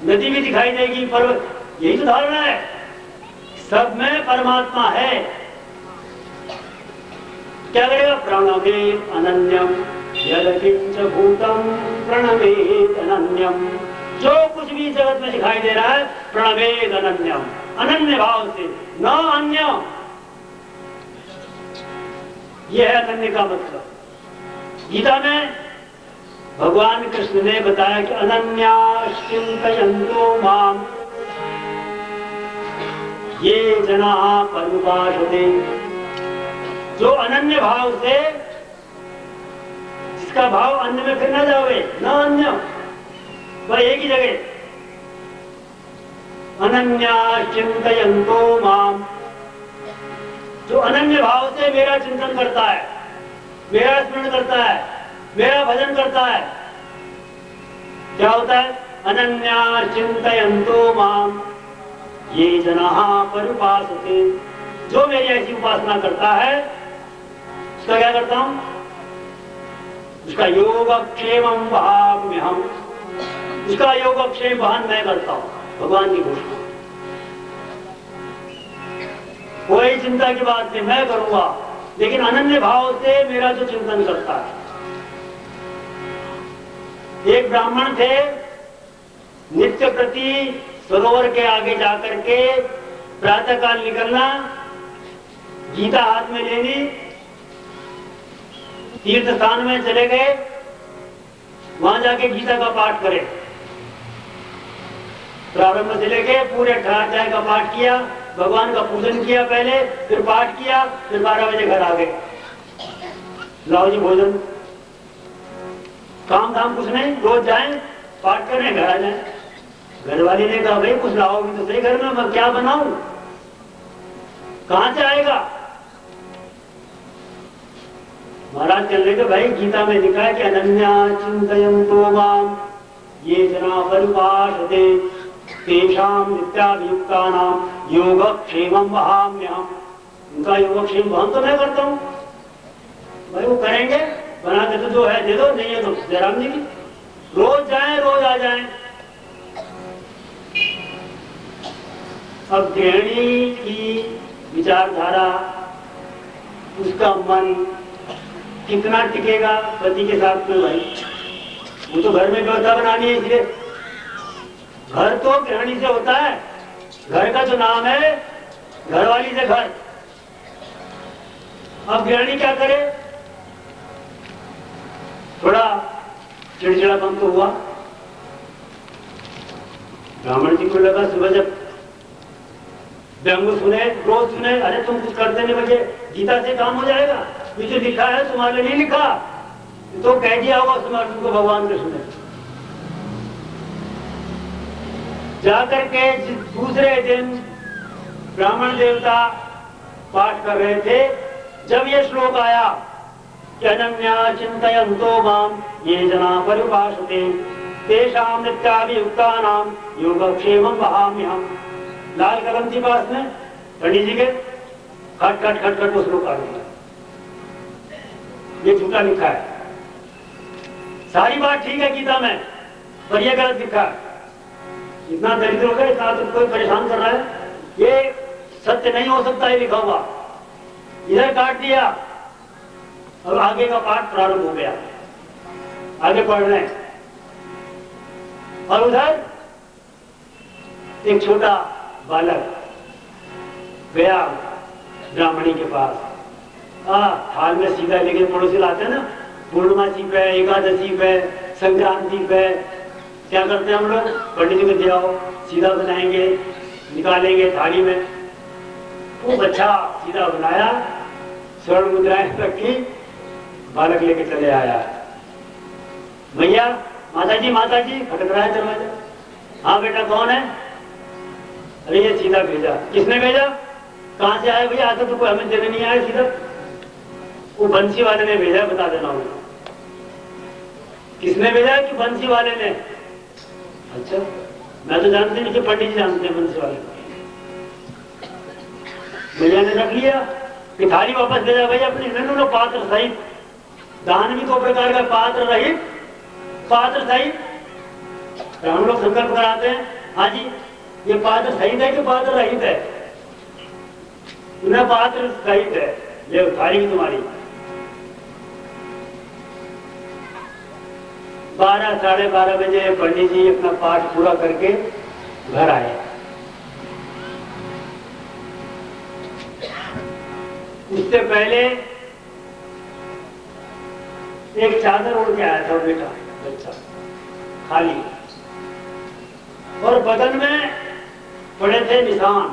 नदी भी दिखाई देगी, पर्वत, यही तो धारणा है, सब में परमात्मा है। क्या करेगा? प्रणमेत अनन्यम यदकिंच भूतम प्रणमेत अनन्यम। जो कुछ भी जगत में दिखाई दे रहा है, प्रणमेत अनन्यम, अनन्य भाव से, न अन्य। यह है अनन्य का मतलब। गीता में भगवान कृष्ण ने बताया कि अनन्याश्चिन्तयन्तो माम ये जना पर्युपासते। जो अनन्य भाव से, जिसका भाव अन्य में फिर न जावे, न अन्य, वह एक ही जगह। अनन्याश्चिन्तयन्तो माम, जो अनन्य भाव से मेरा चिंतन करता है, मेरा स्मरण करता है, मेरा भजन करता है, क्या होता है? अनन्याश्चिन्तयन्तो माम ये जनाः पर्युपासते। जो मेरी ऐसी उपासना करता है, उसका क्या करता हूं? उसका योगक्षेमं वहाम्यहम्, उसका योगक्षेम वहन मैं करता हूं। भगवान की घोषणा। कोई चिंता की बात नहीं, मैं करूंगा, लेकिन अनन्य भाव से मेरा जो चिंतन करता है। एक ब्राह्मण थे, नित्य प्रति सरोवर के आगे जाकर के प्रातः काल निकलना, गीता हाथ में लेनी, तीर्थ स्थान में चले गए, वहां जाके गीता का पाठ करें। प्रारंभ से लेके पूरे 18 अध्याय का पाठ किया, भगवान का पूजन किया पहले, फिर पाठ किया, फिर 12 बजे घर आ गए। लाओ जी भोजन, काम धाम कुछ नहीं, रोज जाएं, पाठ करें, घर आ जाएं। घर वाली ने कहा, भाई कुछ लाओगी तो सही घर में, मैं क्या बनाऊं, कहां से आएगा? महाराज कह रहे, भाई गीता में लिखा है कि अनन्या चिंतयन्तो माम ये जना पर्युपासते तेषां नित्याभियुक्तानां योगक्षेमं वहाम्यहम्। उनका योगक्षेम वहन तो मैं करता हूं। भाई वो करेंगे, बना के तो जो है दे दो, नहीं है तो जयराम जी की। रोज जाएं, रोज आ जाएं। अब गृहिणी की विचारधारा, उसका मन कितना टिकेगा पति के साथ में? भाई वो तो घर में व्यवस्था बनानी है, इसलिए घर तो गृहिणी से होता है। घर का जो नाम है, घरवाली से घर। अब गृहिणी क्या करे? थोड़ा चिड़चिड़ापन तो हुआ। ब्राह्मण जी को लगा, सुबह जब व्यंग सुने, रोज सुने, अरे तुम कुछ करते नहीं, बजे गीता से काम हो जाएगा, पीछे लिखा है, तुम्हारे लिए नहीं लिखा, तो कह दिया होगा तुम्हारे को भगवान कृष्ण ने। जाकर के दूसरे दिन ब्राह्मण देवता पाठ कर रहे थे, जब ये श्लोक आया कि अनन्या चिंतयन्तो माम ये जना पर्युपासते तेषां नित्याभियुक्तानां योगक्षेमं वहाम्यहम्। लाल कलम थी पास में पंडित जी के, खट खट खट खट उस लोग आ गया, ये झूठा लिखा है। सारी बात ठीक है गीता में, पर यह गलत लिखा है। इतना दरिद्र हो गया, इतना तो कोई परेशान कर रहा है। ये सत्य नहीं हो सकता है लिखा हुआ, इधर काट दिया। अब आगे का पाठ प्रारंभ हो गया, आगे पढ़ रहे हैं। और उधर एक छोटा बालक गया ब्राह्मणी के पास, थाल में सीधा लेके पड़ोसी लाते हैं ना, पूर्णमासी पे, एकादशी पे, संक्रांति पे क्या करते हैं हम लोग, पंडित जी को दे आओ, सीधा बनाएंगे, निकालेंगे थाली में। खूब अच्छा सीधा बनाया, स्वर्ण मुद्राएं रखी, बालक लेके चले आया। भैया माता जी खटक रहा है दरवाजा। हाँ बेटा कौन है? अरे ये सीधा भेजा। किसने भेजा? कहां से आया भैया? आता तो कोई हमें देने नहीं आया सीधा, वो बंसी वाले ने भेजा, बता देना हूँ। किसने भेजा? कि बंसी वाले ने। अच्छा, मैं तो जानती नहीं कि पंडित जी जानते हैं बंसी वाले। भैया ने रख लिया कि थाली वापस ले जा भैया अपनी, मैंने लो पात्र सहित। दान भी दो प्रकार का, पात्र रहित, पात्र सहित। हम लोग संकल्प कराते हैं, हाँ जी ये पात्र सहित है कि पात्र रहित है? उन्हें पात्र सहित है, ये थाली भी तुम्हारी। 12 साढ़े 12 बजे पंडित जी अपना पाठ पूरा करके घर आए। उससे पहले एक चादर ओढ़ के आया था बेटा, बच्चा खाली, और बदन में पड़े थे निशान।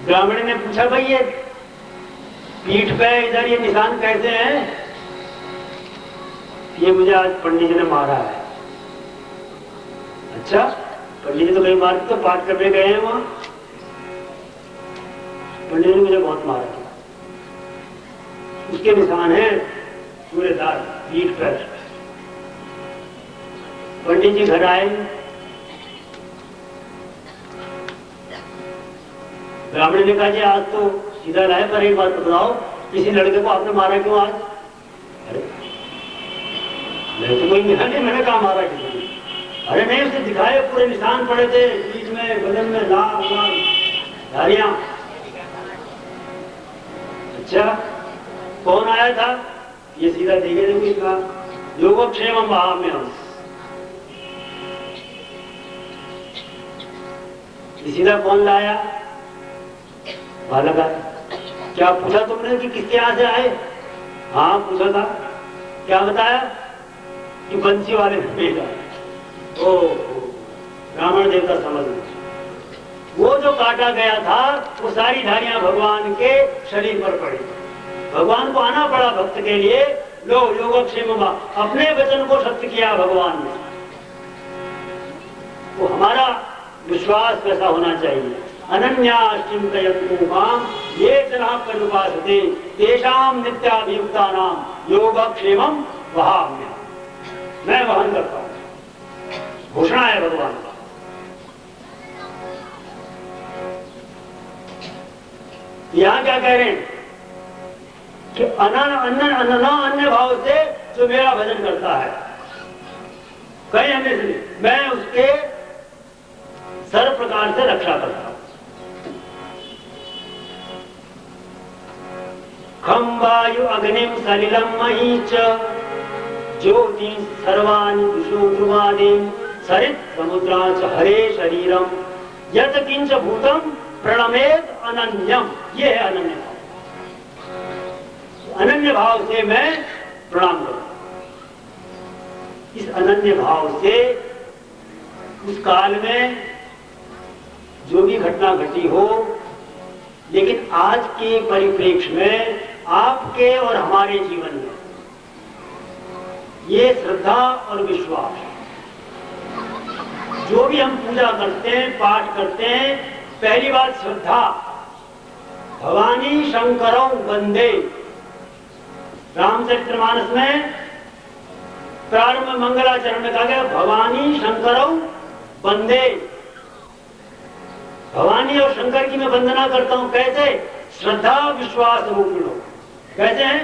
ब्राह्मण ने पूछा भाई ये पीठ पे इधर ये निशान कैसे हैं? ये मुझे आज पंडित जी ने मारा है। अच्छा, पंडित जी तो कई बार तो पाठ करने गए हैं वहां, पंडित जी ने मुझे बहुत मारा था। उसके निशान है पूरे दांत पीठ पर। पंडित जी घर आए, ब्राह्मण ने कहा जी आज तो सीधा लाए, पर एक बात बताओ किसी लड़के को आपने मारा क्यों आज? अरे मैं तो कोई निशान नहीं, मैंने कहा मारा किसी ने? अरे नहीं, उसे दिखाए पूरे निशान पड़े थे पीठ में, बदन में, लाल लाल धारियां। अच्छा, कौन आया था? ये सीधा देखे थे इसका योगक्षेम महाम्यम। सीधा कौन लाया? बालक आया। क्या पूछा तुमने कि किसके यहाँ से आए? हाँ पूछा था। क्या बताया? कि बंसी वाले ने भेजा। ओ ब्राह्मण देवता समझ गए। वो जो काटा गया था वो सारी धारियां भगवान के शरीर पर पड़ी। भगवान को आना पड़ा भक्त के लिए। लो योगक्षेम, अपने वचन को सत्य किया भगवान ने। वो हमारा विश्वास कैसा होना चाहिए? अनन्या चिंतयन्तु माम ये जना पर्युपासते तेषाम नित्याभियुक्तानाम योगक्षेमम वहाम्यहम्। मैं वहन करता हूं, घोषणा है भगवान का। यहां क्या कह रहे हैं कि अन्य भाव से जो मेरा भजन करता है, कहीं अन्य से नहीं, मैं उसके सर्व प्रकार से रक्षा करता हूं। खम वायु अग्निम सलिलम मही च ज्योति सर्वाणि दिशो ध्रुवादिम सरित समुद्रा च हरे शरीरम यत किंच भूतम प्रणमेत अनन्यम। ये है अनन्य भाव। अनन्य भाव से मैं प्रणाम करूं। इस अनन्य भाव से उस काल में जो भी घटना घटी हो, लेकिन आज के परिप्रेक्ष्य में आपके और हमारे जीवन में ये श्रद्धा और विश्वास, जो भी हम पूजा करते हैं, पाठ करते हैं, पहली बात श्रद्धा। भवानी शंकरौ वंदे। रामचरितमानस में प्रारंभ मंगलाचरण में कहा गया भवानी शंकरौ वंदे। भवानी और शंकर की मैं वंदना करता हूं। कैसे? श्रद्धा विश्वास रूपिणो। कैसे हैं?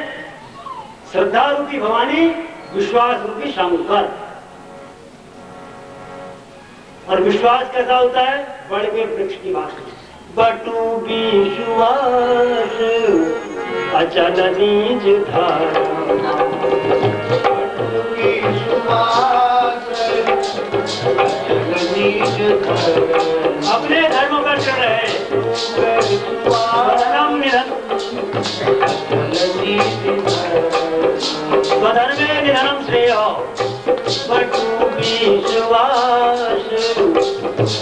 श्रद्धा रूपी भवानी, विश्वास रूपी शंकर। और विश्वास कैसा होता है? बड़ के वृक्ष की बात। बटू विश्वास अचल बीज धारा, अपने धर्म पर चल रहे स्वधर्मे निधनम श्रेय, बटू विश्वास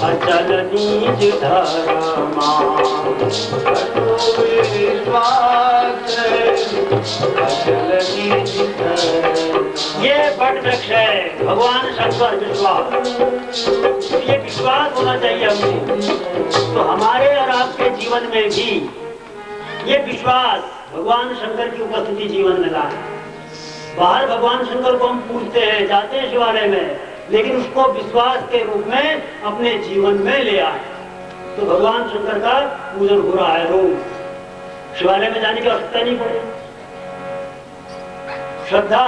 अचल बीज धर्मा, ये बट वृक्ष है भगवान शंकर विश्वास। ये विश्वास होना चाहिए हमको। तो हमारे और आपके जीवन में भी ये विश्वास भगवान शंकर की उपस्थिति जीवन में लाए। बाहर भगवान शंकर को हम पूजते हैं, जाते हैं शिवालय में, लेकिन उसको विश्वास के रूप में अपने जीवन में ले आए तो भगवान शंकर का पूजन हो रहा है। रोज शिवालय में जाने की आवश्यकता नहीं पड़े। श्रद्धा,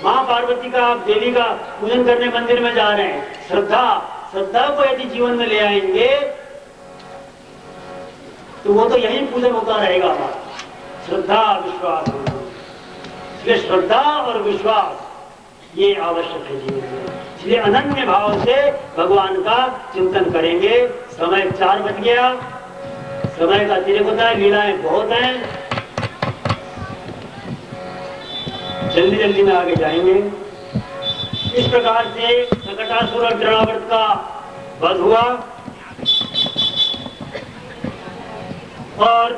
माँ पार्वती का, आप देवी का पूजन करने मंदिर में जा रहे हैं, श्रद्धा को यदि जीवन में ले आएंगे तो वो तो यही पूजन होता रहेगा हमारा। श्रद्धा विश्वास, इसलिए श्रद्धा और विश्वास ये आवश्यक है जीवन में। इसलिए अनन्य भाव से भगवान का चिंतन करेंगे। समय 4 बज गया, समय का अतिरेक होता है, लीलाएं बहुत हैं, जल्दी जल्दी में आगे जाएंगे। इस प्रकार से सकटासुर और तृणावर्त का वध हुआ और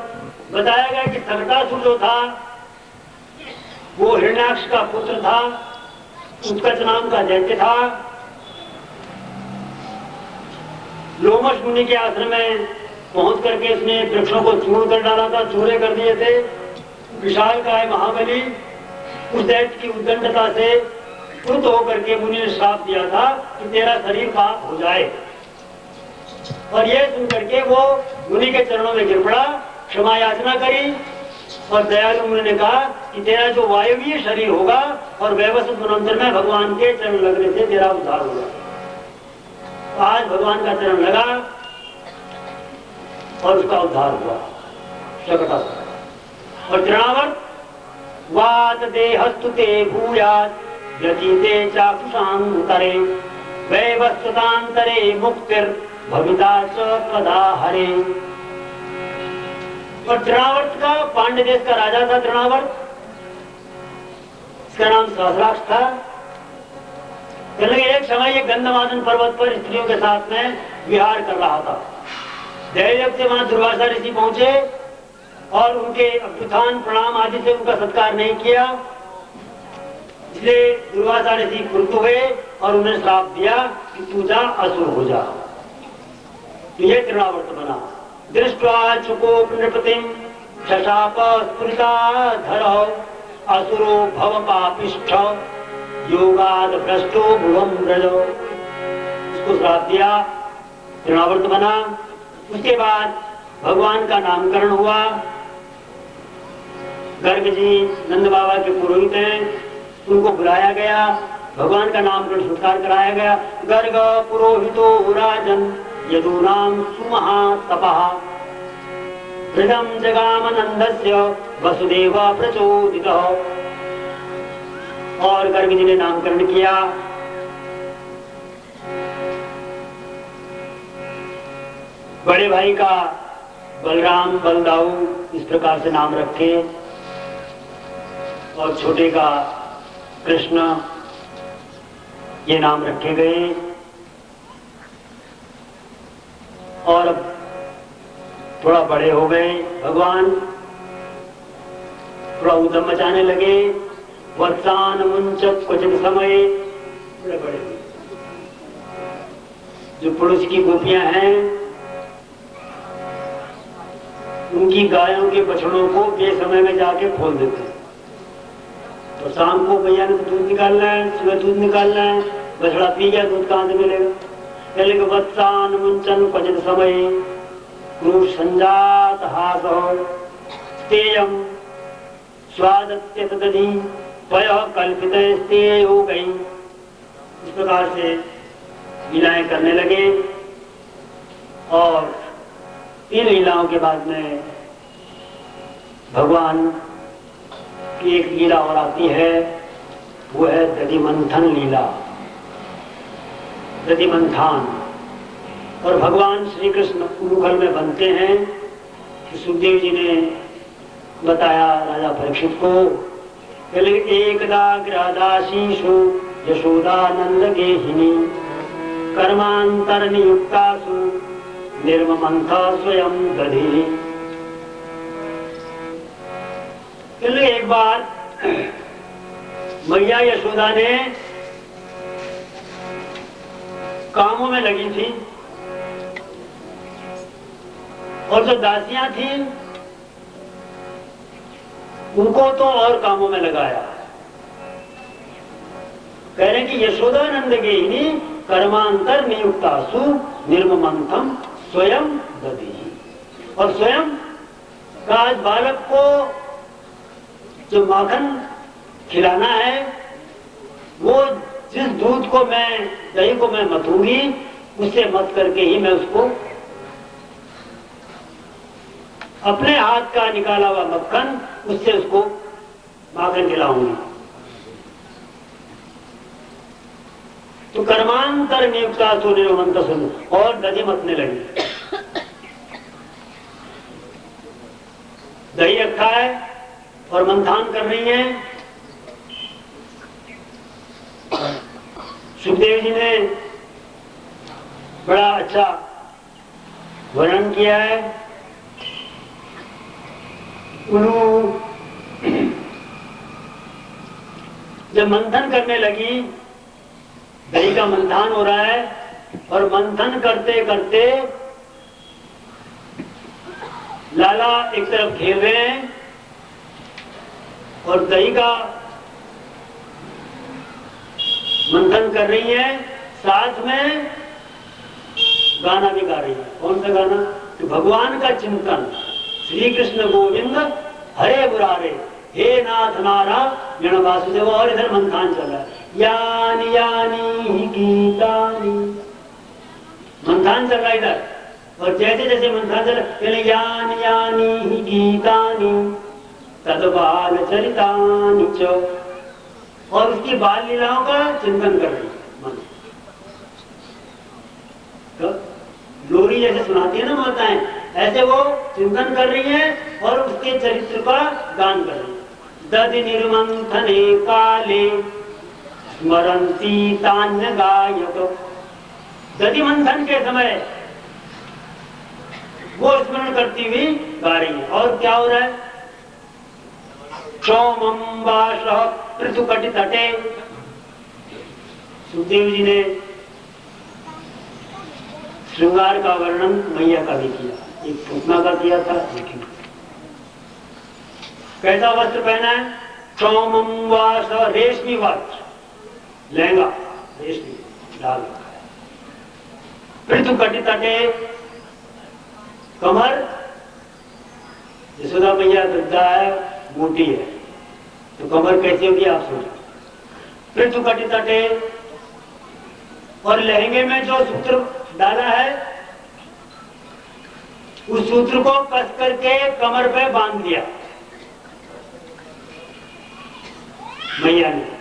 बताया गया कि सकटासुर जो था वो हिरण्याक्ष का पुत्र था, उत्कच नाम का दैत्य था। लोमश मुनि के आश्रम में पहुंच करके उसने वृक्षों को चूर्ण कर डाला था, चूरे कर दिए थे। विशालकाय महाबली उस दैत्य की उद्दंडता से क्रुद्ध होकर के मुनि ने श्राप दिया था कि तेरा शरीर पाप हो जाए। और यह सुन करके वो मुनि के चरणों में गिर पड़ा, क्षमा याचना करी और दयालु मुनि ने कहा कि तेरा जो वायवीय शरीर होगा और वैवस्वत वनांतर में भगवान के चरण लगने से तेरा उद्धार होगा। तो आज भगवान का चरण लगा और उसका उद्धार हुआ सकटासुर। और तृणावर्त वात देहस्तुते भूयात् व्यतीते चाक्षुषान्तरे वैवस्वतान्तरे मुक्तिर् भविता च कदा हरे। और तृणावर्त का, पांड्य देश का राजा था तृणावर्त, इसका नाम सहस्राक्ष था। एक समय ये गंधमादन पर्वत पर स्त्रियों के साथ में विहार कर रहा था। दैवयोग से वहां दुर्वासा ऋषि पहुंचे और उनके अभ्युत्थान प्रणाम आदि से उनका सत्कार नहीं किया, इसलिए दुर्वासा ऋषि क्रुद्ध हुए और उन्हें श्राप दिया कि तू जा, असुर हो जा। तो ये तृणावर्त बना। दृष्ट्वा चुको नृपतिं शशाप स्फुरिता धरौ असुरो भव पापिष्ठ योगाद भ्रष्टो भुवं व्रजो। इसको श्राप दिया, तृणावर्त बना। उसके बाद भगवान का नामकरण हुआ। गर्ग जी नंद बाबा के पुरोहित हैं, उनको बुलाया गया, भगवान का नामकरण संस्कार कराया गया। गर्ग पुरोहितो राजन यदूनाम सुमहातपः हृदम जगामनंदस्य वसुदेव प्रचोदितः। और गर्ग जी ने नामकरण किया। बड़े भाई का बलराम, बलदाऊ इस प्रकार से नाम रखे और छोटे का कृष्ण ये नाम रखे गए। और अब थोड़ा बड़े हो गए, भगवान थोड़ा उद्यम मचाने लगे। वत्सान मुंचक क्वचित समय, बड़े बड़े जो पड़ोस की गोपियां हैं उनकी गायों के बछड़ों को बेसमय में जाके खोल देते हैं। तो शाम को भैया ने दूध निकालना है, सुबह दूध निकालना है, बछड़ा पी गया, दूध कहां से मिलेगा? पहले के वत्सान मुंचन क्वचित समय क्रूर संजात हासो स्तेयम स्वादत्य तदधि वय कल्पित स्तेय हो गई। इस प्रकार से लीलाएं करने लगे। और इन लीलाओं के बाद में भगवान की एक लीला और आती है, वो है दधिमंथन लीला, दधिमंथन। और भगवान श्री कृष्ण कुरुखल में बनते हैं कि सुखदेव जी ने बताया राजा परीक्षित को, एकदा गृहदासीषु यशोदानंद गेहिनी कर्मांतर नियुक्तासु निर्ममंथा स्वयं दधि। एक बार मैया यशोदा ने कामों में लगी थी और जो दासियां थी उनको तो और कामों में लगाया। कह रहे कि यशोदानंद गेहिनी कर्मांतर नियुक्तासु निर्ममंथम स्वयं दधी। और स्वयं का बालक को जो माखन खिलाना है, वो जिस दूध को मैं, दही को मैं मतूंगी, उससे मत करके ही मैं उसको अपने हाथ का निकाला हुआ मक्खन, उससे उसको माखन खिलाऊंगी। तो कर्मांतर नियुक्ता सूर्यमंत सुन, और दही मतने लगी। दही रखा है और मंथन कर रही हैं। सुखदेव जी ने बड़ा अच्छा वर्णन किया है। जब मंथन करने लगी, दही का मंथन हो रहा है और मंथन करते करते लाला एक तरफ खेल रहे हैं और दही का मंथन कर रही है, साथ में गाना भी गा रही है। कौन सा गाना? तो भगवान का चिंतन, श्री कृष्ण गोविंद हरे मुरारे, हे नाथ नारायण वासुदेव। और इधर मंथन चल रहा है, यानी यानी गीतानी, मंथन चल रहा है इधर। और जैसे जैसे मंथन चल रहा है, यानी यानी गीतानी तद्बाल चरितानि च, और उसकी बाल लीलाओं का चिंतन कर रही है। तो लोरी जैसे सुनाती है ना माताएं, ऐसे वो चिंतन कर रही है और उसके चरित्र का गान कर रही है। दधि निर्मंथने काले स्मरंती तान्य गायक। दधि मंथन के समय वो स्मरण करती हुई गा रही है। और क्या हो रहा है? क्षौमं वाशः पृथुकटि तटे। सुखदेव जी ने श्रृंगार का वर्णन मैया का भी किया, एक पूतना का किया था। कैसा वस्त्र पहना है? क्षौमं वाशः, रेशमी वस्त्र, लहंगा रेशमी डाल रखा है। पृथुकटि तटे, कमर, यशोदा मैया वृद्धा है, मोटी है, तो कमर कैसी होगी आप सोचो। पृथुकटि तटे, और लहंगे में जो सूत्र डाला है, उस सूत्र को कस करके कमर पे बांध दिया मैया ने।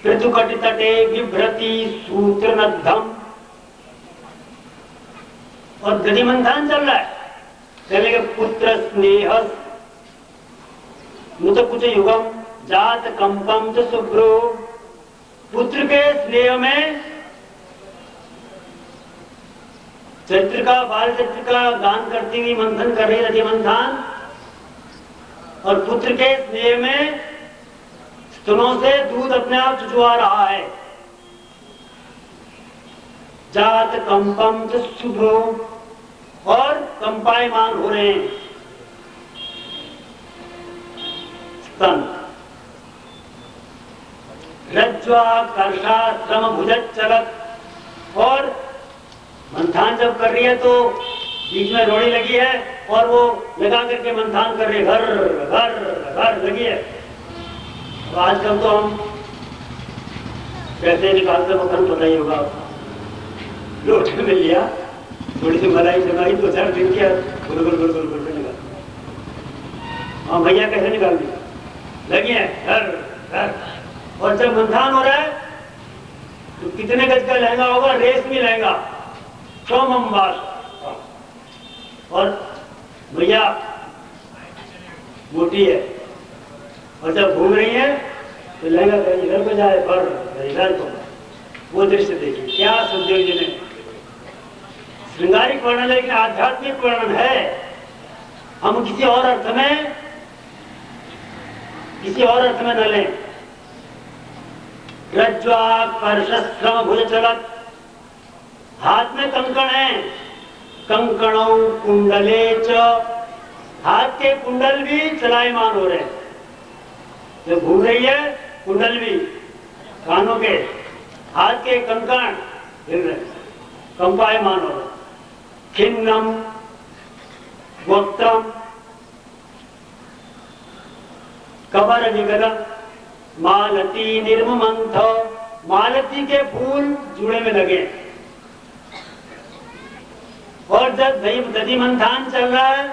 पृथुकटि तटे बिभ्रति सूत्र नद्धम। और दधि मंथन चल रहा है। चलेगा पुत्र स्नेह मुझ कुछ युगम जात कंपम च शुभ्रो। पुत्र के स्नेह में चरित्र का, बाल चरित्र का गान करती हुई मंथन कर रही दधि मंथन। और पुत्र के स्नेह में स्तनों से दूध अपने आप चुचुआ रहा है। जात कंपम च शुभ्रो, और कंपायमान हो रहे हैं स्तन। रज्ज्वा कर्षा श्रम भुजत चलत। और मंथन जब कर रही है तो बीच में रोड़ी लगी है और वो लगा करके मंथन कर रही है, घर घर घर लगी है। आजकल तो हम कैसे निकालते मक्खन पता ही होगा आपको। लोटे में लिया, थोड़ी सी मलाई जमाई, 2-4 दिन किया, गुल गुल गुल गुल गुल निकाल। हाँ भैया कैसे निकाल दी, लगी है घर घर। और जब मंथान हो रहा है तो कितने गज का लहंगा होगा, रेशमी लहंगा, चौमंबास। और भैया मोटी है, और जब घूम रही है तो लहंगा कहीं इधर को जाए पर इधर को। वो दृश्य देखिए, क्या सुखदेव जी ने श्रृंगारिक वर्णन, लेकिन आध्यात्मिक वर्णन है। हम किसी और अर्थ में न लें। रज्ज्वा स्पर्शस्रम भुज चलत, हाथ में कंकण है, कंकणों कुंडले च, हाथ के कुंडल भी चलायमान हो रहे हैं। जो घूम रही है कुंडल भी, कानों के, हाथ के कंकण हिल रहे, कंपायमान हो रहे। खिन्नम वक्त्रम कबर निगलम मालती निर्ममंथ, मालती के फूल जुड़े में लगे। और जब दधि मंथान चल रहा है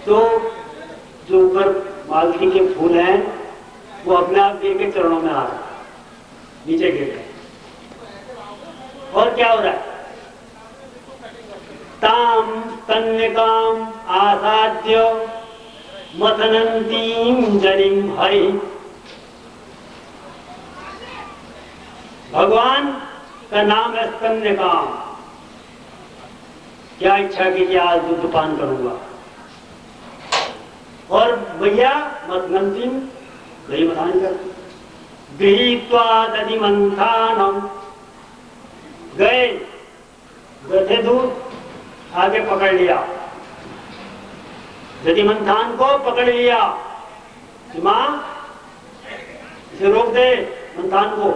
तो जो ऊपर मालती के फूल हैं वो अपने आप देव के चरणों में आ रहे, नीचे गिर गए। और क्या हो रहा है, ताम तन्यकाम आसाद्य मतनंतीम जनिम हरि। भगवान का नाम है स्तन्यकाम। क्या इच्छा की कि आज दूध पान करूंगा। और भैया मतनंतीम दही मंथन कर, गृहीत्वा दधि मंथानम, गए गधे दूध आगे पकड़ लिया, दधि मंथान को पकड़ लिया। मां इसे रोक दे मंथान को,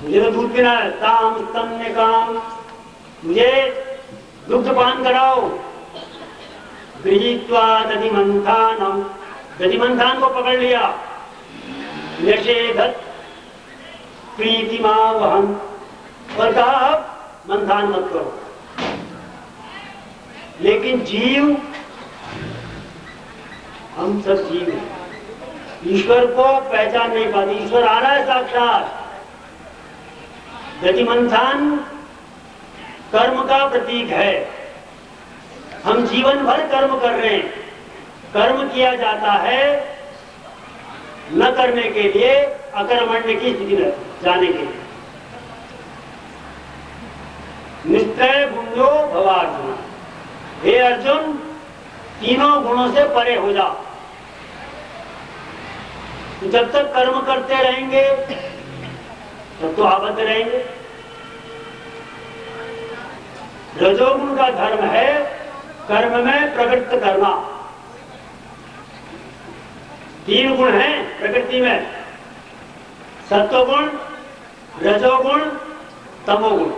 मुझे तो दूध पीना है। ताम स्तन्यकाम, मुझे दुग्ध पान कराओ। गृहीत्वा दधि मंथानम, दधि मंथान को पकड़ लिया। निषेधत प्रीतिमा वहन, और कहा अब मंथान मत करो। लेकिन जीव, हम सब जीव हैं, ईश्वर को पहचान नहीं पाते। ईश्वर आ रहा है साक्षात। दधि मंथान कर्म का प्रतीक है। हम जीवन भर कर्म कर रहे हैं। कर्म किया जाता है न करने के लिए, अकर्मण्य की स्थिति में जाने के लिए। निश्चय गुणो भवार्जुन, हे अर्जुन तीनों गुणों से परे हो जा। जब तक कर्म करते रहेंगे तब तो आबद्ध रहेंगे। रजोगुण का धर्म है कर्म में प्रवृत्त करना। 3 गुण हैं प्रकृति में, सत्वगुण, रजोगुण, तमोगुण।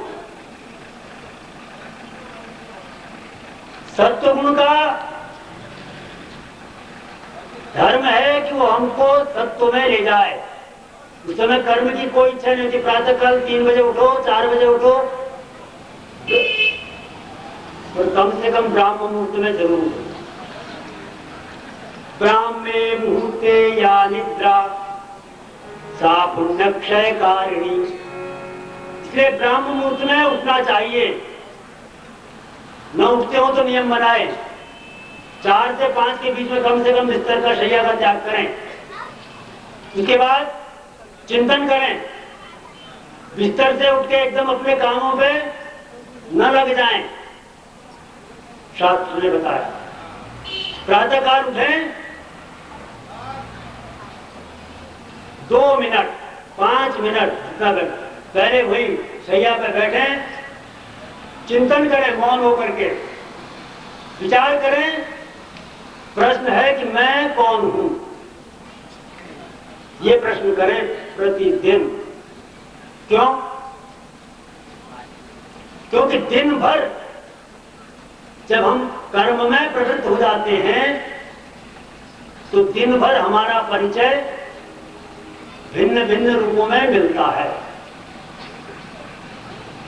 सत्वगुण का धर्म है कि वो हमको सत्व में ले जाए। उस समय कर्म की कोई इच्छा नहीं होती। प्रातः काल 3 बजे उठो, 4 बजे उठो, और कम से कम ब्राह्म मुहूर्त में जरूर उठो। ब्राह्मे मुहूर्ते या निद्रा सा पुण्य क्षय कारिणी। इसलिए ब्राह्म मुहूर्त में उठना चाहिए। न उठते हो तो नियम बनाए, 4 से 5 के बीच में कम से कम बिस्तर का, शैया का त्याग करें। उसके बाद चिंतन करें। बिस्तर से उठ के एकदम अपने कामों पे न लग जाएं। शास्त्र ने बताया प्रातः काल उठें, 2 मिनट 5 मिनट जितना पहले वही शैया पे बैठे, चिंतन करें, मौन होकर के विचार करें। प्रश्न है कि मैं कौन हूं, ये प्रश्न करें प्रतिदिन। क्यों? क्योंकि दिन भर जब हम कर्म में प्रवृत्त हो जाते हैं तो दिन भर हमारा परिचय भिन्न भिन्न रूपों में मिलता है।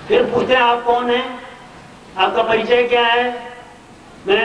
फिर पूछते हैं आप कौन हैं, आपका परिचय क्या है? मैं